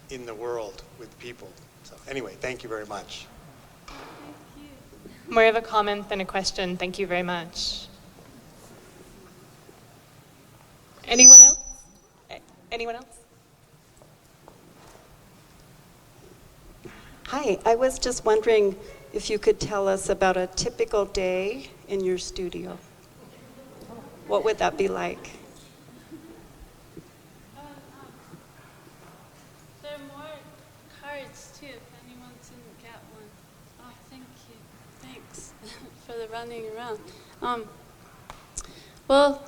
in the world with people. So anyway, thank you very much. More of a comment than a question. Thank you very much. Anyone else? Anyone else? Hi, I was just wondering if you could tell us about a typical day in your studio. What would that be like? There are more cards too, if anyone didn't get one. Oh, thank you. Thanks for the running around. Well,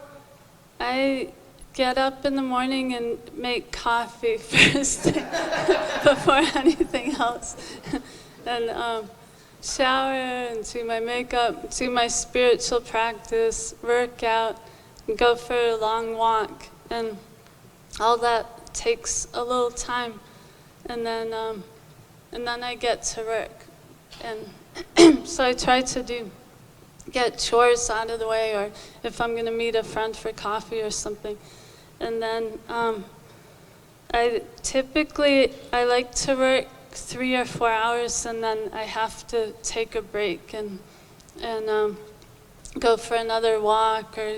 I get up in the morning and make coffee first before anything else. And shower and do my makeup, do my spiritual practice, work out, and go for a long walk. And all that takes a little time. And then I get to work. And so I try to get chores out of the way, or if I'm going to meet a friend for coffee or something. And then I like to work 3 or 4 hours, and then I have to take a break and go for another walk, or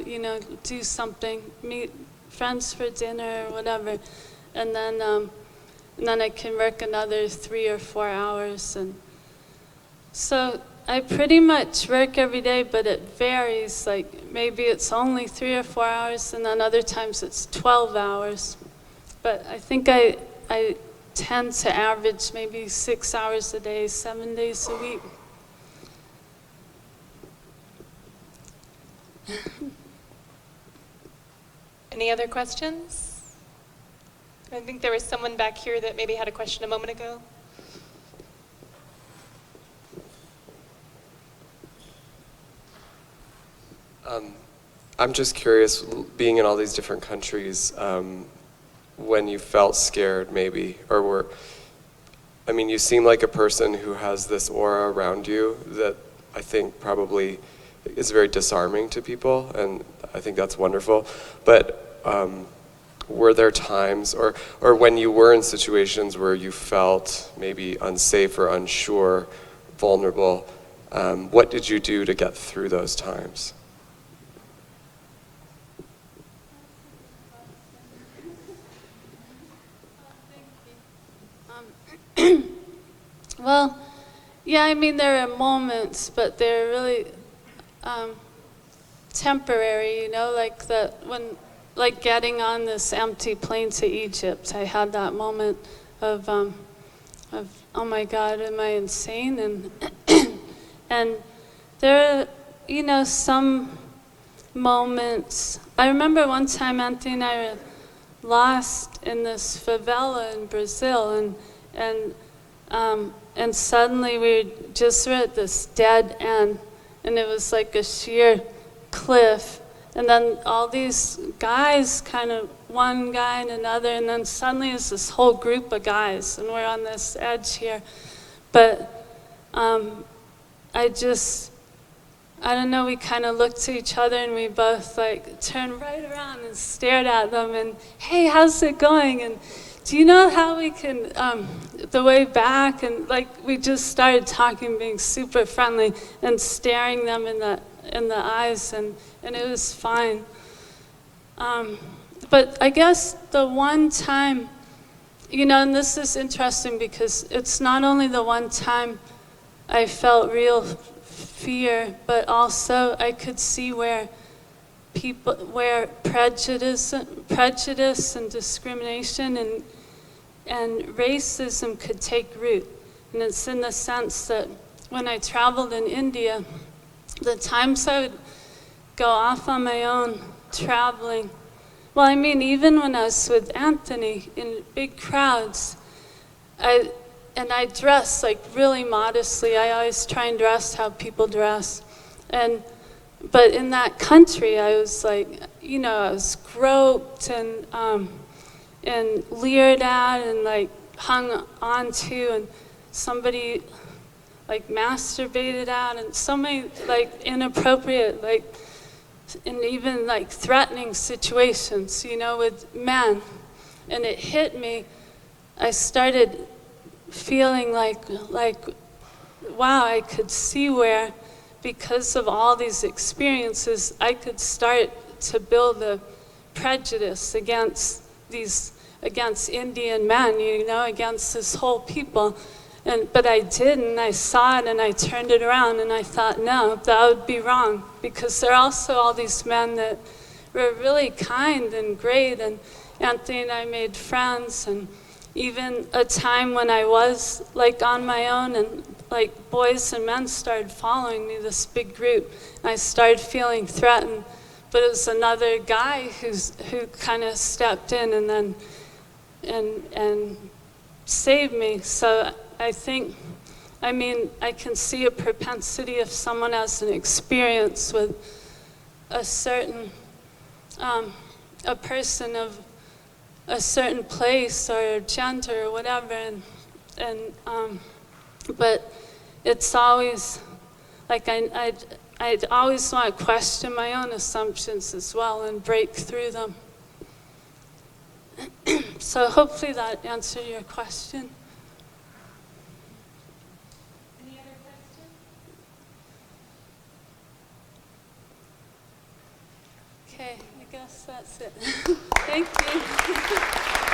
do something, meet friends for dinner or whatever, and then I can work another 3 or 4 hours. And so I pretty much work every day, but it varies. Like maybe it's only 3 or 4 hours, and then other times it's 12 hours. But I think I tend to average maybe 6 hours a day, 7 days a week. Any other questions? I think there was someone back here that maybe had a question a moment ago. I'm just curious, being in all these different countries, when you felt scared maybe, you seem like a person who has this aura around you that I think probably is very disarming to people, and I think that's wonderful. But were there times, or when you were in situations where you felt maybe unsafe or unsure, vulnerable, what did you do to get through those times? Well, yeah, there are moments, but they're really temporary, like getting on this empty plane to Egypt. I had that moment of oh my God, am I insane? And there are you know, some moments. I remember one time Anthony and I were lost in this favela in Brazil, and suddenly we just were at this dead end, and it was like a sheer cliff. And then all these guys, kind of one guy and another, and then suddenly it's this whole group of guys, and we're on this edge here. But I don't know, we kind of looked to each other and we both like turned right around and stared at them and, hey, how's it going? And do you know how we can, the way back? And like we just started talking, being super friendly and staring them in the eyes, and it was fine. But I guess the one time, you know, and this is interesting because it's not only the one time I felt real fear, but also I could see where prejudice and discrimination and racism could take root. And it's in the sense that when I traveled in India, the times I would go off on my own traveling, well, I mean, even when I was with Anthony in big crowds, I dress like really modestly. I always try and dress how people dress. But in that country, I was like, you know, I was groped and leered at and like hung onto, and somebody like masturbated at, and so many like inappropriate, like, and even like threatening situations, you know, with men. And it hit me. I started feeling like, wow, I could see where, because of all these experiences, I could start to build a prejudice against Indian men, you know, against this whole people. But I didn't. I saw it and I turned it around and I thought, no, that would be wrong, because there are also all these men that were really kind and great, and Anthony and I made friends, and even a time when I was like on my own and like boys and men started following me, this big group, and I started feeling threatened. But it was another guy who kind of stepped in and then and saved me. So I think, I mean, I can see a propensity if someone has an experience with a certain, a person of a certain place or gender or whatever, but it's always, like I'd always want to question my own assumptions as well and break through them. So hopefully that answered your question. Any other questions? Okay, I guess that's it. Thank you.